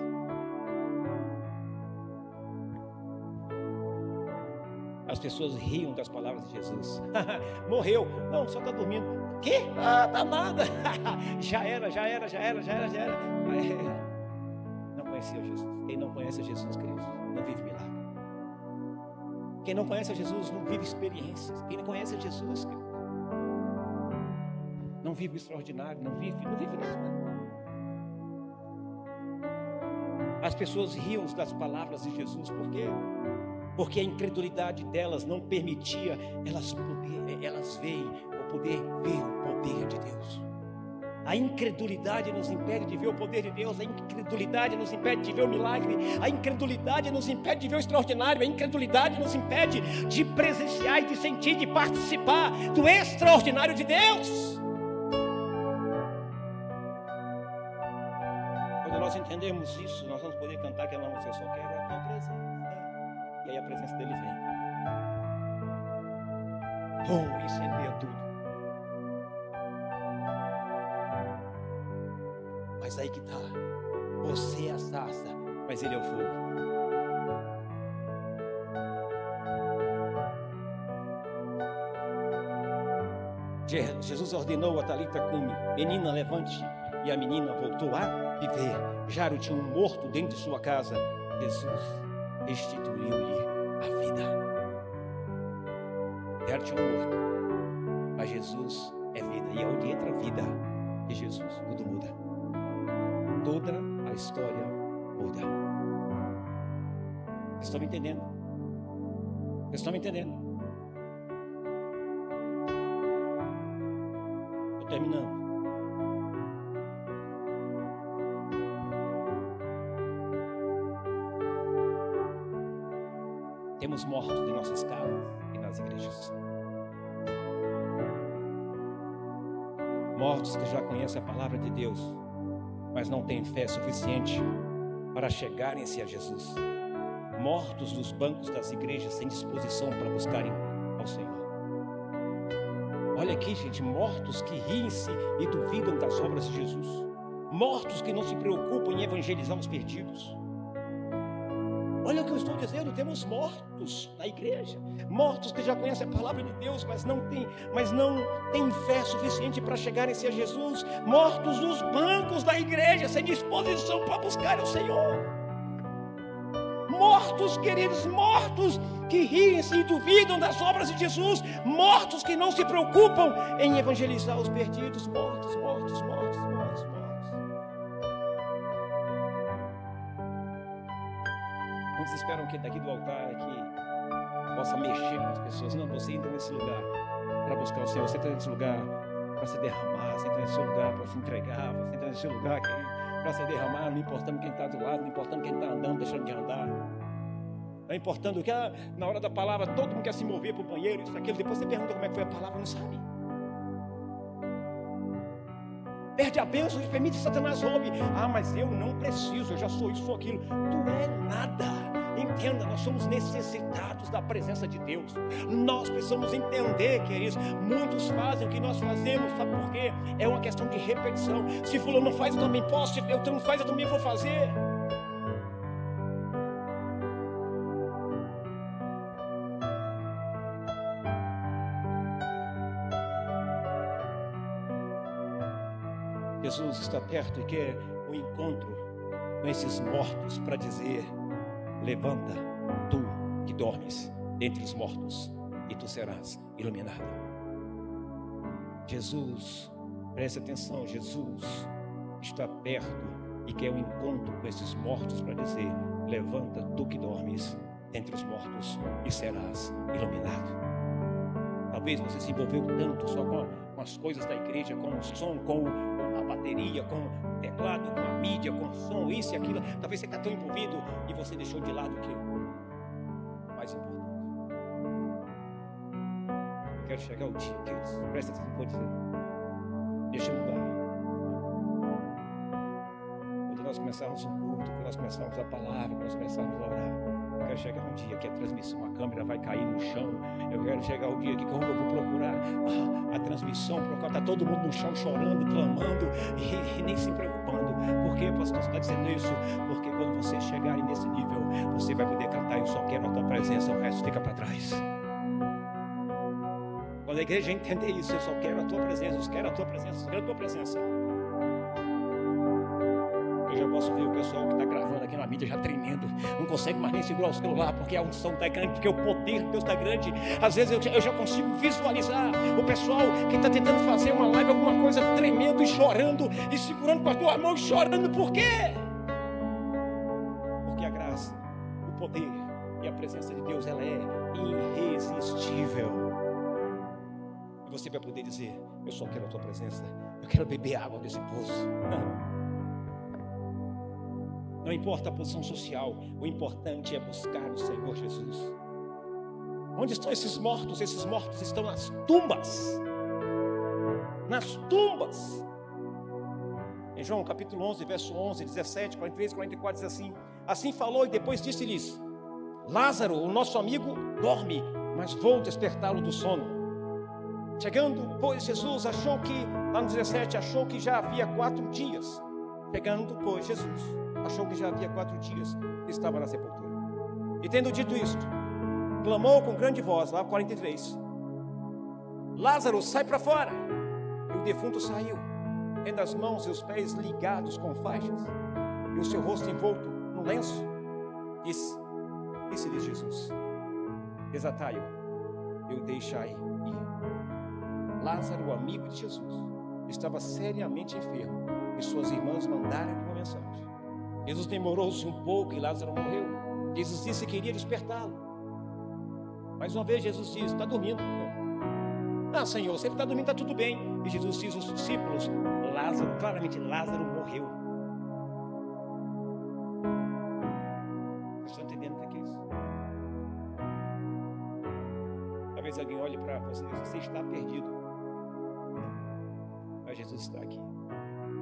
As pessoas riam das palavras de Jesus. Morreu. Não, só está dormindo. Quê? Tá nada. Já era. Não conhecia Jesus. Quem não conhece Jesus, queridos, não vive milagre. Quem não conhece Jesus não vive experiências. Quem não conhece Jesus, queridos, não vive o extraordinário, não vive nada. As pessoas riam das palavras de Jesus, por quê? Porque a incredulidade delas não permitia elas verem o poder de Deus. A incredulidade nos impede de ver o poder de Deus, a incredulidade nos impede de ver o milagre, a incredulidade nos impede de ver o extraordinário, a incredulidade nos impede de presenciar e de sentir, de participar do extraordinário de Deus. Quando nós entendemos isso, nós vamos poder cantar aquela música, eu só quero a tua presença. E aí a presença dele vem. Incendeia tudo. Mas aí que está. Você é a sarça, mas ele é o fogo. Jesus ordenou a Talita Cumi, menina, levante. E a menina voltou a viver. Jairo tinha um morto dentro de sua casa. Jesus restituiu-lhe a vida. Jairo tinha um morto, mas Jesus é vida. E onde entra a vida de Jesus, tudo muda. Toda a história muda. Vocês estão me entendendo? Vocês estão me entendendo? Estou terminando. Temos mortos em nossas casas e nas igrejas. Mortos que já conhecem a palavra de Deus, mas não têm fé suficiente para chegarem-se a Jesus. Mortos nos bancos das igrejas, sem disposição para buscarem ao Senhor. Olha aqui, gente, mortos que riem-se e duvidam das obras de Jesus. Mortos que não se preocupam em evangelizar os perdidos. eu estou dizendo, temos mortos na igreja, mortos que já conhecem a palavra de Deus, mas não tem fé suficiente para chegarem-se a Jesus, mortos nos bancos da igreja, sem disposição para buscar o Senhor. Mortos, queridos, mortos que riem-se e duvidam das obras de Jesus, mortos que não se preocupam em evangelizar os perdidos, mortos. Muitos esperam que daqui do altar que possa mexer com as pessoas. Não, você entra nesse lugar para buscar o Senhor, você entra nesse lugar para se derramar, você entra nesse lugar para se entregar, você entra nesse lugar para se derramar, não importando quem está do lado, não importando quem está andando, deixando de andar. Não importando que na hora da palavra todo mundo quer se mover para o banheiro, isso, aquilo. Depois você pergunta como é que foi a palavra, não sabe. Perde a bênção e permite que Satanás roube. Mas eu não preciso, eu já sou isso, sou aquilo. Tu é nada. Entenda, nós somos necessitados da presença de Deus. Nós precisamos entender, queridos. Muitos fazem o que nós fazemos, sabe por quê? É uma questão de repetição. Se fulano não faz, eu também posso. Se eu não faz, eu também vou fazer. Jesus está perto e quer um encontro com esses mortos para dizer: levanta, tu que dormes dentre os mortos, e tu serás iluminado. Jesus, preste atenção, Jesus está perto e quer um encontro com esses mortos para dizer: levanta, tu que dormes dentre os mortos, e serás iluminado. Talvez você se envolveu tanto só com as coisas da igreja, com o som, com a bateria, com o teclado, com a mídia, com o som, isso e aquilo. Talvez você está tão envolvido e você deixou de lado o que é mais importante. Eu quero chegar ao dia, queridos, presta atenção, pode dizer, deixa eu mudar. Quando nós começarmos um culto, quando nós começarmos a palavra, quando nós começarmos a orar, eu quero chegar um dia que a transmissão, a câmera vai cair no chão. Eu quero chegar um dia que como eu vou procurar a transmissão, porque está todo mundo no chão chorando, clamando e nem se preocupando. Por que, pastor, você está dizendo isso? Porque quando você chegar nesse nível, você vai poder cantar: eu só quero a tua presença, o resto fica para trás. Quando a igreja entender isso: eu só quero a tua presença, eu quero a tua presença, eu quero a tua presença. Eu já posso ver o pessoal que está gravando aqui na mídia já tremendo, não consegue mais nem segurar o celular, porque a unção está grande, porque o poder de Deus está grande. Às vezes eu já consigo visualizar o pessoal que está tentando fazer uma live, alguma coisa, tremendo e chorando, e segurando com as duas mãos, chorando. Por quê? Porque a graça, o poder e a presença de Deus, ela é irresistível. E você vai poder dizer: eu só quero a tua presença, eu quero beber água desse poço. Não importa a posição social, o importante é buscar o Senhor Jesus. Onde estão esses mortos? Esses mortos estão nas tumbas. Nas tumbas. Em João capítulo 11, verso 11, 17, 43, 44, diz assim: assim falou e depois disse-lhes: Lázaro, o nosso amigo, dorme, mas vou despertá-lo do sono. Chegando, pois, Jesus achou que, lá no 17, achou que já havia 4 dias. Chegando, pois, Jesus achou que já havia 4 dias que estava na sepultura. E tendo dito isto, clamou com grande voz, lá 43, Lázaro, sai para fora. E o defunto saiu, tendo as mãos e os pés ligados com faixas, e o seu rosto envolto no lenço. Disse-lhes Jesus: desatai-o, eu deixai ir. Lázaro, o amigo de Jesus, estava seriamente enfermo, e suas irmãs mandaram-lhe uma mensagem. Jesus demorou-se um pouco e Lázaro morreu. Jesus disse que queria despertá-lo. Mais uma vez Jesus disse: está dormindo. Senhor, se ele está dormindo, está tudo bem. E Jesus diz aos discípulos: Lázaro, claramente Lázaro morreu. Vocês estão entendendo o que é isso? Talvez alguém olhe para você e diga: você está perdido. Mas Jesus está aqui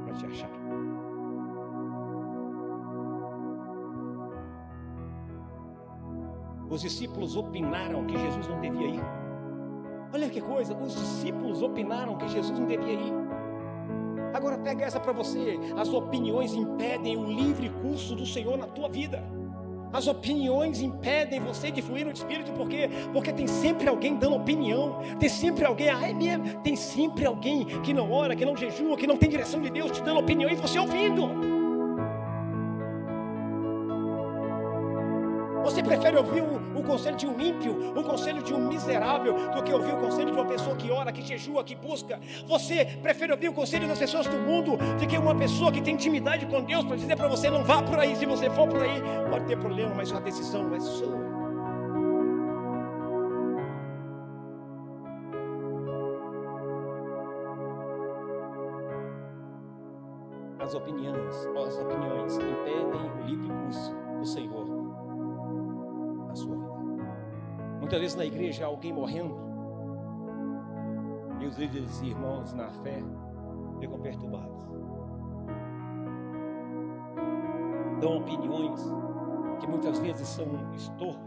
para te achar. Os discípulos opinaram que Jesus não devia ir. Olha que coisa, os discípulos opinaram que Jesus não devia ir. Agora pega essa para você: as opiniões impedem o livre curso do Senhor na tua vida. As opiniões impedem você de fluir no Espírito, porque tem sempre alguém dando opinião, tem sempre alguém, tem sempre alguém que não ora, que não jejua, que não tem direção de Deus, te dando opinião e você ouvindo. Você prefere ouvir o conselho de um ímpio, o conselho de um miserável, do que ouvir o conselho de uma pessoa que ora, que jejua, que busca? Você prefere ouvir o conselho das pessoas do mundo, do que uma pessoa que tem intimidade com Deus, para dizer para você: não vá por aí, se você for por aí, pode ter problema, mas a decisão é sua. As opiniões impedem o livre curso do Senhor na sua vida. Muitas vezes na igreja há alguém morrendo e os líderes e irmãos na fé ficam perturbados. Dão opiniões que muitas vezes são um estorvo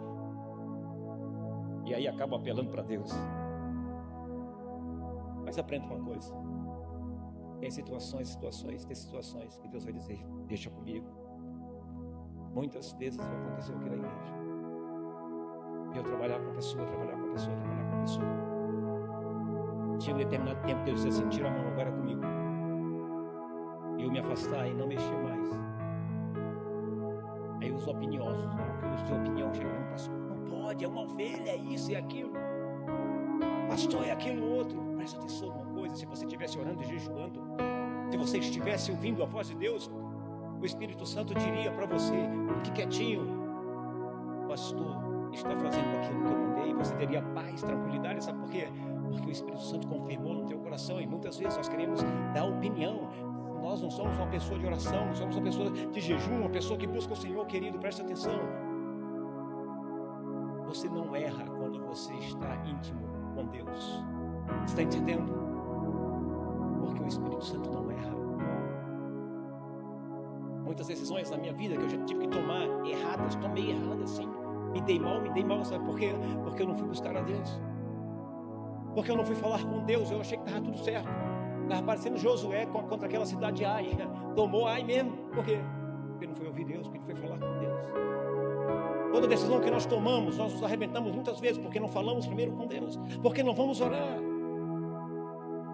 e aí acabam apelando para Deus. Mas aprenda uma coisa: tem situações que Deus vai dizer: deixa comigo. Muitas vezes vai acontecer aqui na igreja. Eu trabalhar com a pessoa. Tinha um determinado tempo Deus disse assim: tira a mão, agora é comigo. E eu me afastar e não mexer mais. Aí os opiniosos, os de opinião chegam: pastor, não pode, é uma ovelha, é isso e aquilo. Pastor, é aquilo outro. Presta atenção numa coisa: se você estivesse orando e jejuando, se você estivesse ouvindo a voz de Deus, o Espírito Santo diria para você: fique quietinho, pastor está fazendo aquilo que eu mandei. Você teria paz, tranquilidade. Sabe por quê? Porque o Espírito Santo confirmou no teu coração. E muitas vezes nós queremos dar opinião. Nós não somos uma pessoa de oração, nós somos uma pessoa de jejum, uma pessoa que busca o Senhor. Querido, presta atenção: você não erra quando você está íntimo com Deus. Você está entendendo? Porque o Espírito Santo não erra. Muitas decisões na minha vida que eu já tive que tomar erradas, tomei erradas, sim. Me dei mal, sabe por quê? Porque eu não fui buscar a Deus. Porque eu não fui falar com Deus. Eu achei que estava tudo certo. Estava parecendo Josué contra aquela cidade de Ai. Tomou Ai mesmo. Por quê? Porque não foi ouvir Deus, porque não foi falar com Deus. Toda decisão que nós tomamos, nós nos arrebentamos muitas vezes porque não falamos primeiro com Deus, porque não vamos orar.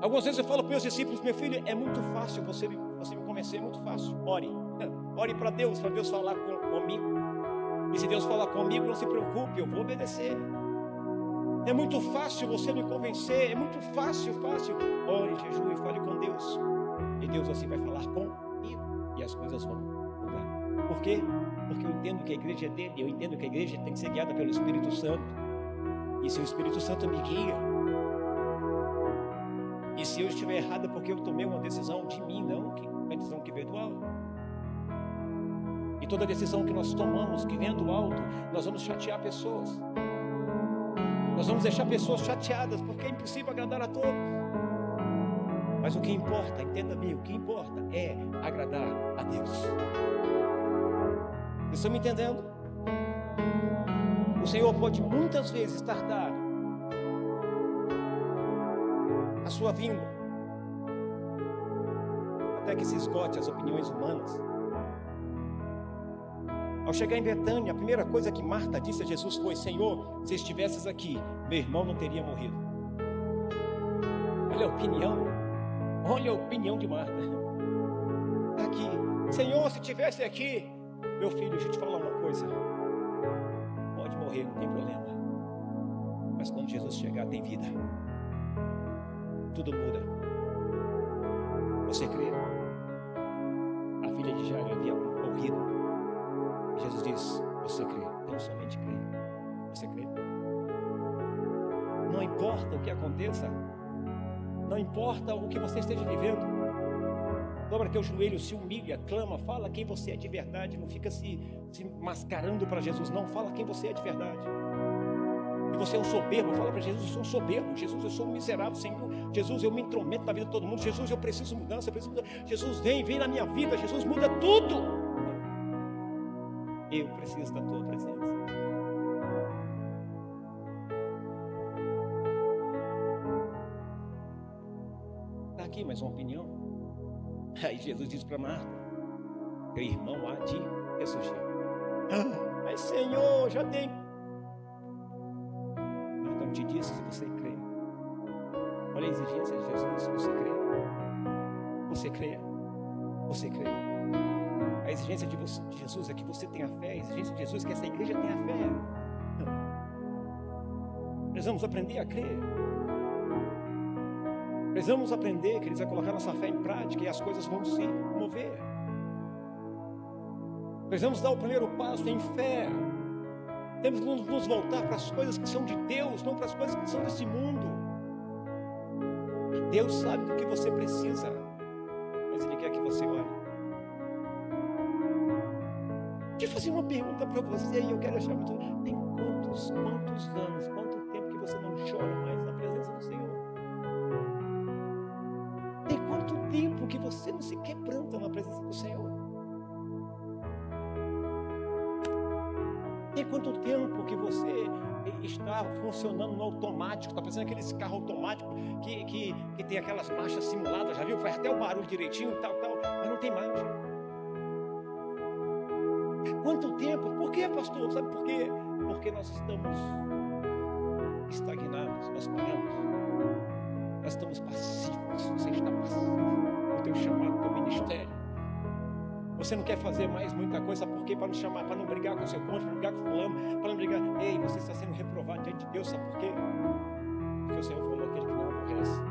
Algumas vezes eu falo para meus discípulos: meu filho, é muito fácil você me convencer, é muito fácil. Ore para Deus falar comigo. E se Deus falar comigo, não se preocupe, eu vou obedecer. É muito fácil você me convencer, é muito fácil. Ore, jejue e fale com Deus. E Deus assim vai falar comigo. E as coisas vão mudar. Por quê? Porque eu entendo que a igreja é dele. Eu entendo que a igreja tem que ser guiada pelo Espírito Santo. E se o Espírito Santo me guia, e se eu estiver errado é porque eu tomei uma decisão de mim, não uma decisão que veio do alto. E toda decisão que nós tomamos que vem do alto, nós vamos chatear pessoas. Nós vamos deixar pessoas chateadas, porque é impossível agradar a todos. Mas o que importa, entenda-me, o que importa é agradar a Deus. Vocês estão me entendendo? O Senhor pode muitas vezes tardar a sua vinda, até que se esgote as opiniões humanas. Ao chegar em Betânia, a primeira coisa que Marta disse a Jesus foi: Senhor, se estivesses aqui, meu irmão não teria morrido. Olha a opinião de Marta. Aqui: Senhor, se estivesse aqui, meu filho, deixa eu te falar uma coisa, pode morrer, não tem problema, mas quando Jesus chegar tem vida, tudo muda. Você crê? A filha de Jairo havia morrido. Jesus diz: você crê? Não somente crê. Você crê? Não importa o que aconteça, não importa o que você esteja vivendo, dobra teu joelho, se humilha, clama, fala quem você é de verdade. Não fica se mascarando para Jesus, não. Fala quem você é de verdade. E você é um soberbo, fala para Jesus: eu sou um soberbo. Jesus, eu sou um miserável, Senhor. Jesus, eu me intrometo na vida de todo mundo. Jesus, eu preciso mudança, Jesus, vem na minha vida. Jesus, muda tudo. Eu preciso da tua presença. Está aqui mais uma opinião. Aí Jesus diz para Marta: teu irmão há de ressurgir. Mas Senhor, já tem. Então te disse se você crê. Olha a exigência de Jesus, se você crê. Você crê. Você crê. A exigência de Jesus é que você tenha fé. A exigência de Jesus é que essa igreja tenha fé. Precisamos aprender a crer. Precisamos aprender, queridos, a colocar nossa fé em prática e as coisas vão se mover. Precisamos dar o primeiro passo em fé. Temos que nos voltar para as coisas que são de Deus, não para as coisas que são desse mundo. Deus sabe do que você precisa, mas Ele quer que você ore. Deixa eu fazer uma pergunta para você e eu quero achar muito. Tem quantos anos, quanto tempo que você não chora mais na presença do Senhor? Tem quanto tempo que você não se quebranta na presença do Senhor? Tem quanto tempo que você está funcionando no automático? Está pensando aqueles carros automáticos que tem aquelas marchas simuladas, já viu? Faz até o barulho direitinho, tal, mas não tem marcha. Quanto tempo? Por quê, pastor? Sabe por quê? Porque nós estamos estagnados, nós paramos. Nós estamos passivos. Você está passivo no teu chamado, no teu ministério. Você não quer fazer mais muita coisa, por quê? Para não chamar, para não brigar com o seu cônjuge, para não brigar com o fulano, para não brigar. Ei, você está sendo reprovado diante de Deus, sabe por quê? Porque o Senhor falou aquele que não aborrece.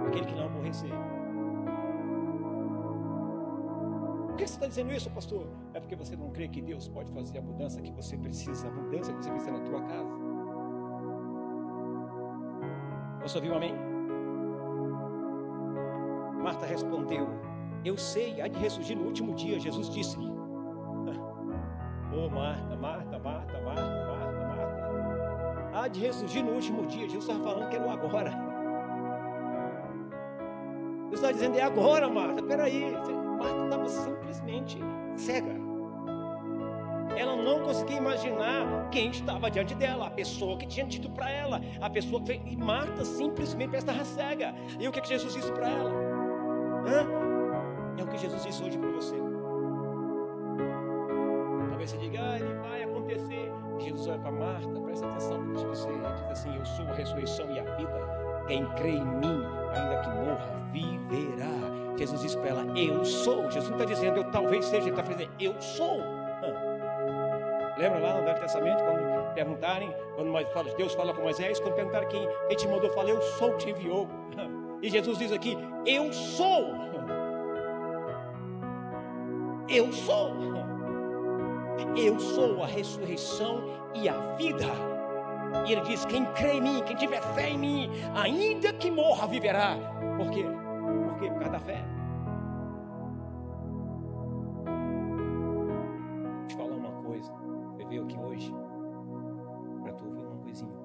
Aquele que não aborrecer. Por que você está dizendo isso, pastor? É porque você não crê que Deus pode fazer a mudança que você precisa, a mudança que você precisa na tua casa. Você ouviu amém? Marta respondeu: eu sei, há de ressurgir no último dia. Jesus disse-lhe: Marta, há de ressurgir no último dia. Jesus estava falando que era o agora. Jesus está dizendo: é agora, Marta. Peraí, Marta estava simplesmente cega. Ela não conseguia imaginar quem estava diante dela, a pessoa que tinha dito para ela, a pessoa que fez. E Marta simplesmente estava cega. E o que Jesus disse para ela? É o que Jesus disse hoje para você. Talvez você diga: ele vai acontecer. Jesus olha para Marta, presta atenção no que eu te dizer. Ele diz assim: eu sou a ressurreição e a vida. Quem crê em mim, ainda que morra, viverá. Jesus disse para ela: eu sou. Jesus não está dizendo eu talvez seja, ele está dizendo eu sou. Lembra lá no Velho Testamento, quando perguntarem, quando Deus fala com Moisés, quando perguntarem quem te mandou, fala: eu sou o que te enviou. E Jesus diz aqui: eu sou. Eu sou. Eu sou a ressurreição e a vida. E ele diz: quem crê em mim, quem tiver fé em mim, ainda que morra, viverá. Por quê? Por causa da fé. Vou te falar uma coisa. Você veio aqui hoje para tu ouvir uma coisinha.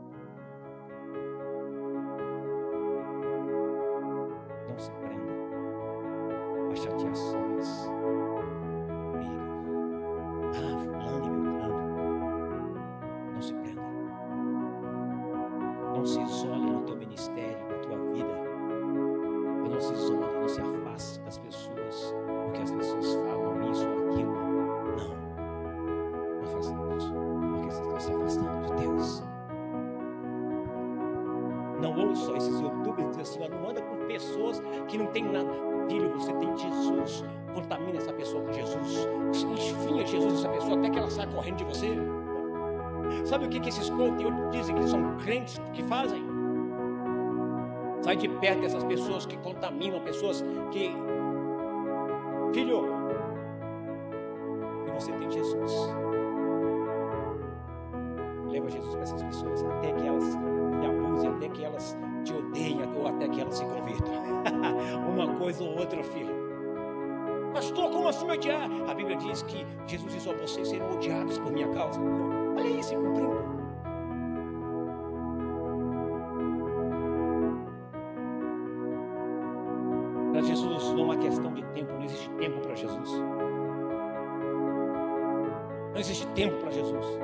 Não se prenda a chateações. Fulano e Beltrano. Não se prenda. Não se isole no teu ministério, na tua vida. E não se isole, não se afaste das pessoas, porque as pessoas falam isso ou aquilo. Não faça isso, porque você está se afastando de Deus. Não ouça esses youtubers dizendo assim: não anda com pessoas que não tem nada. Filho, você tem Jesus. Contamina essa pessoa com Jesus. Esfinha Jesus essa pessoa até que ela saia correndo de você. Sabe o que esses conteúdos dizem que são crentes que fazem? Sai de perto dessas pessoas que contaminam, pessoas que... Filho, se você tem Jesus, leva Jesus para essas pessoas até que elas te abusem, até que elas te odeiem, ou até que elas se convirtam. Uma coisa ou outra, filho. Pastor, como assim odiar? A Bíblia diz que Jesus diz: vocês serão odiados por minha causa. Olha isso, cumprindo. Para Jesus não há questão de tempo, não existe tempo para Jesus. Não existe tempo para Jesus.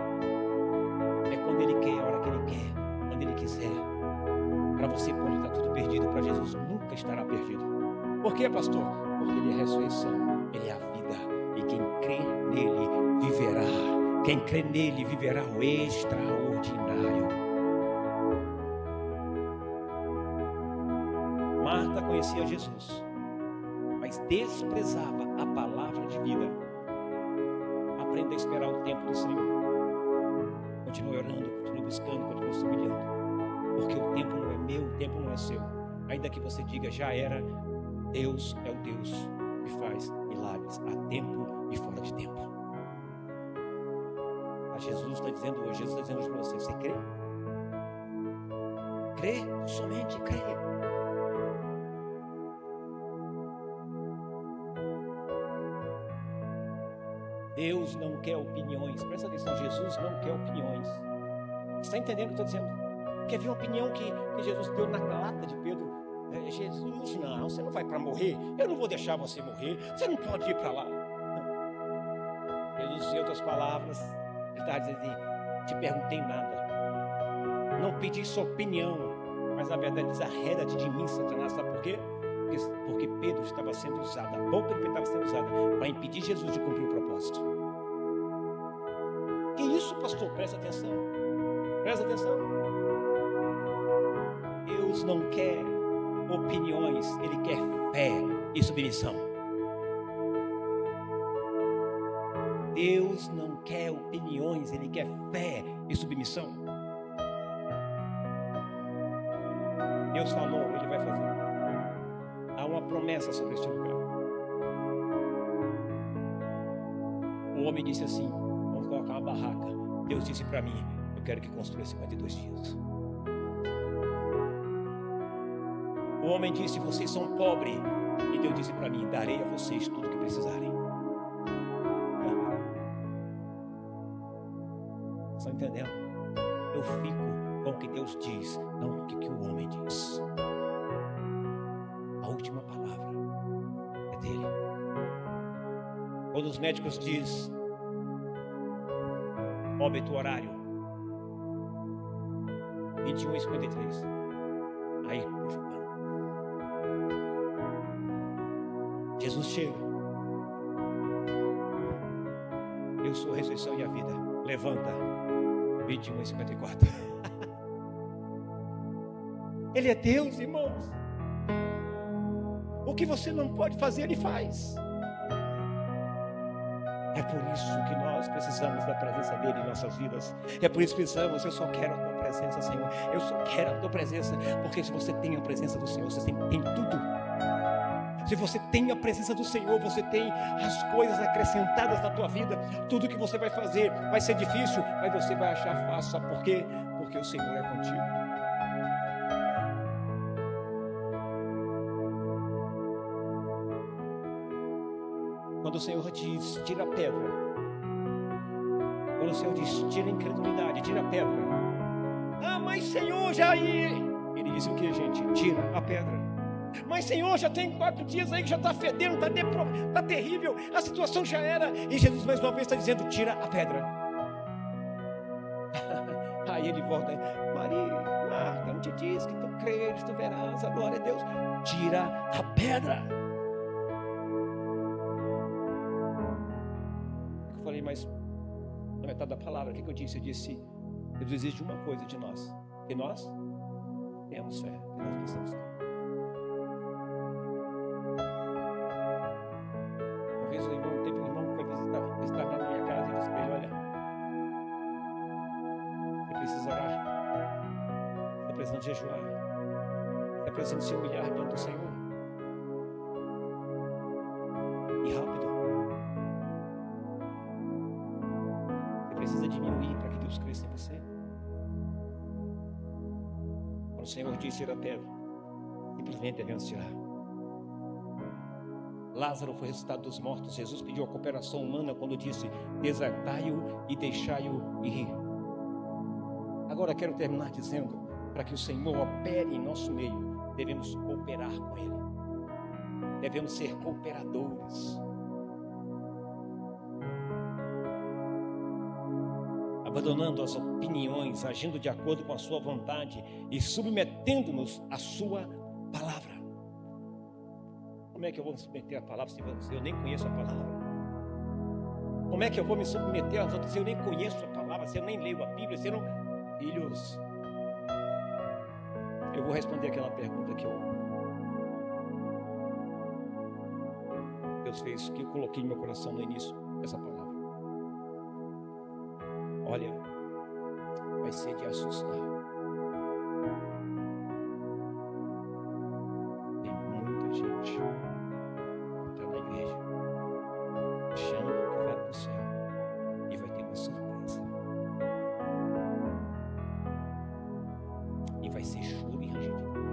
É quando Ele quer, a hora que Ele quer, quando Ele quiser. Para você pode estar tudo perdido, para Jesus nunca estará perdido. Por quê, pastor? Porque Ele é a ressurreição, Ele é a vida, e quem crê nele viverá. Quem crê nele viverá o extraordinário. Marta conhecia Jesus, mas desprezava a palavra de vida. Aprenda a esperar o tempo do Senhor. Continue orando, continue buscando, continue se humilhando. Porque o tempo não é meu, o tempo não é seu. Ainda que você diga, já era, Deus é o Deus que faz milagres a tempo e fora de tempo. A Jesus está dizendo hoje, Jesus está dizendo hoje para você, você crê? Crê, somente crê. Deus não quer opiniões. Presta atenção, Jesus não quer opiniões. Você está entendendo o que eu estou dizendo? Quer ver uma opinião que Jesus deu na lata de Pedro? Jesus, não, você não vai para morrer. Eu não vou deixar você morrer. Você não pode ir para lá. Não. Jesus, em outras palavras, ele está dizendo assim, te perguntei nada. Não pedi sua opinião. Mas na verdade diz, arreda-te de mim, Satanás. Sabe por quê? Porque Pedro estava sendo usado, a boca de Pedro estava sendo usada para impedir Jesus de cumprir o propósito. Que isso, pastor? Presta atenção. Presta atenção. Deus não quer opiniões, Ele quer fé e submissão. Deus não quer opiniões, Ele quer fé e submissão. Deus falou, Ele vai fazer. Há uma promessa sobre este lugar. O homem disse assim, vamos colocar uma barraca. Deus disse para mim, eu quero que construa 52 dias. O homem disse, vocês são pobres. E Deus disse para mim, darei a vocês tudo o que precisarem. Estão entendendo? Eu fico com o que Deus diz, não com o que o homem diz. A última palavra é dele. Quando os médicos dizem óbito horário 21h53, aí puxa o pano. Jesus chega. Eu sou a ressurreição e a vida. Levanta. 21h54. Ele é Deus, irmãos. O que você não pode fazer, Ele faz. É por isso que nós precisamos da presença dEle em nossas vidas. É por isso que precisamos, eu só quero a Tua presença, Senhor. Eu só quero a Tua presença. Porque se você tem a presença do Senhor, você tem tudo. Se você tem a presença do Senhor, você tem as coisas acrescentadas na tua vida. Tudo que você vai fazer vai ser difícil, mas você vai achar fácil. Sabe por quê? Porque o Senhor é contigo. Quando o Senhor diz, tira a pedra. Quando o Senhor diz, tira a incredulidade, tira a pedra. Ah, mas Senhor, já aí. Ele diz o que, gente? Tira a pedra. Mas Senhor, já tem 4 dias aí que já está fedendo, está terrível, a situação já era. E Jesus mais uma vez está dizendo, tira a pedra. Aí ele volta, Maria, Marta, não te diz que tu creres, tu verás a glória de Deus. Tira a pedra. Eu falei, mas na metade da palavra, o que eu disse? Eu disse, Deus exige uma coisa de nós, que nós temos fé, que nós precisamos ter. O irmão foi visitar na minha casa e disse para ele, olha, você precisa orar, você está precisando jejuar, você está precisando se humilhar diante do Senhor, e rápido, você precisa diminuir para que Deus cresça em você. Quando o Senhor disse tirar a pedra, simplesmente devemos tirar. Lázaro foi ressuscitado dos mortos. Jesus pediu a cooperação humana quando disse, desertai-o e deixai-o ir. Agora quero terminar dizendo, para que o Senhor opere em nosso meio, devemos cooperar com Ele. Devemos ser cooperadores. Abandonando as opiniões, agindo de acordo com a sua vontade e submetendo-nos à sua palavra. Como é que eu vou submeter a palavra se eu nem conheço a palavra? Como é que eu vou me submeter às outras se eu nem conheço a palavra, se eu nem leio a Bíblia, se eu não... Filhos, eu vou responder aquela pergunta que Deus fez, que eu coloquei no meu coração no início dessa palavra. Olha, vai ser de assustar. Tem muita gente que está na igreja achando que vai para o céu e vai ter uma surpresa. E vai ser choro e ranger de Deus.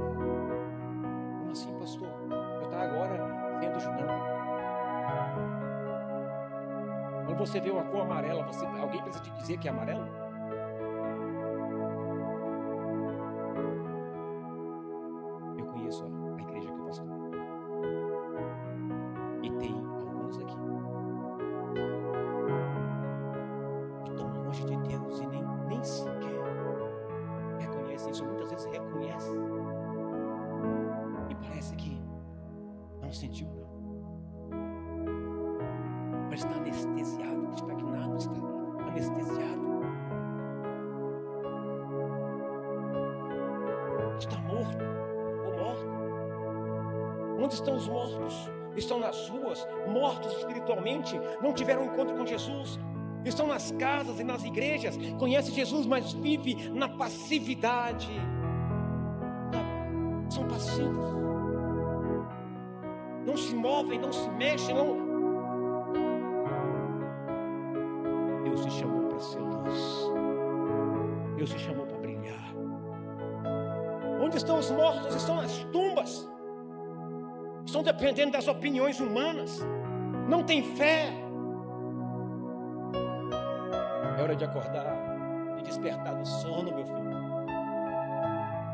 Como assim, pastor? Eu estou agora sendo judão. Quando você vê uma cor amarela, alguém precisa te dizer que é amarelo? Eu conheço a igreja que eu pastor. E tem alguns aqui que estão longe de Deus e nem sequer reconhecem isso. Muitas vezes reconhecem e parece que não sentiu, não. Mas está anestesiado, estagnado, está anestesiado. Está morto ou morto. Onde estão os mortos? Estão nas ruas, mortos espiritualmente, não tiveram encontro com Jesus. Estão nas casas e nas igrejas, conhecem Jesus, mas vive na passividade. São passivos. Não se movem, não se mexem, não... Deus te chamou para ser luz. Deus te chamou para brilhar. Onde estão os mortos? Estão nas tumbas. Estão dependendo das opiniões humanas. Não tem fé. É hora de acordar, de despertar do sono, meu filho.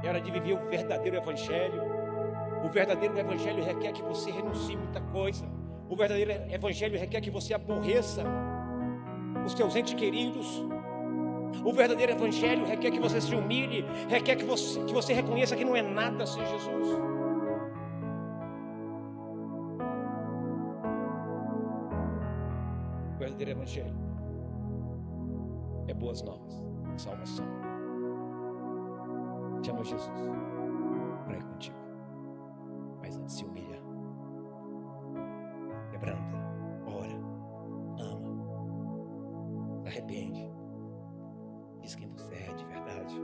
É hora de viver o verdadeiro evangelho. O verdadeiro evangelho requer que você renuncie muita coisa. O verdadeiro evangelho requer que você aborreça os teus entes queridos. O verdadeiro evangelho requer que você se humilhe, requer que você reconheça que não é nada sem Jesus. O verdadeiro evangelho é boas novas, salvação. Chama Jesus para ir contigo, mas antes se humilha, quebranta, ora, ama, arrepende, diz quem você é de verdade.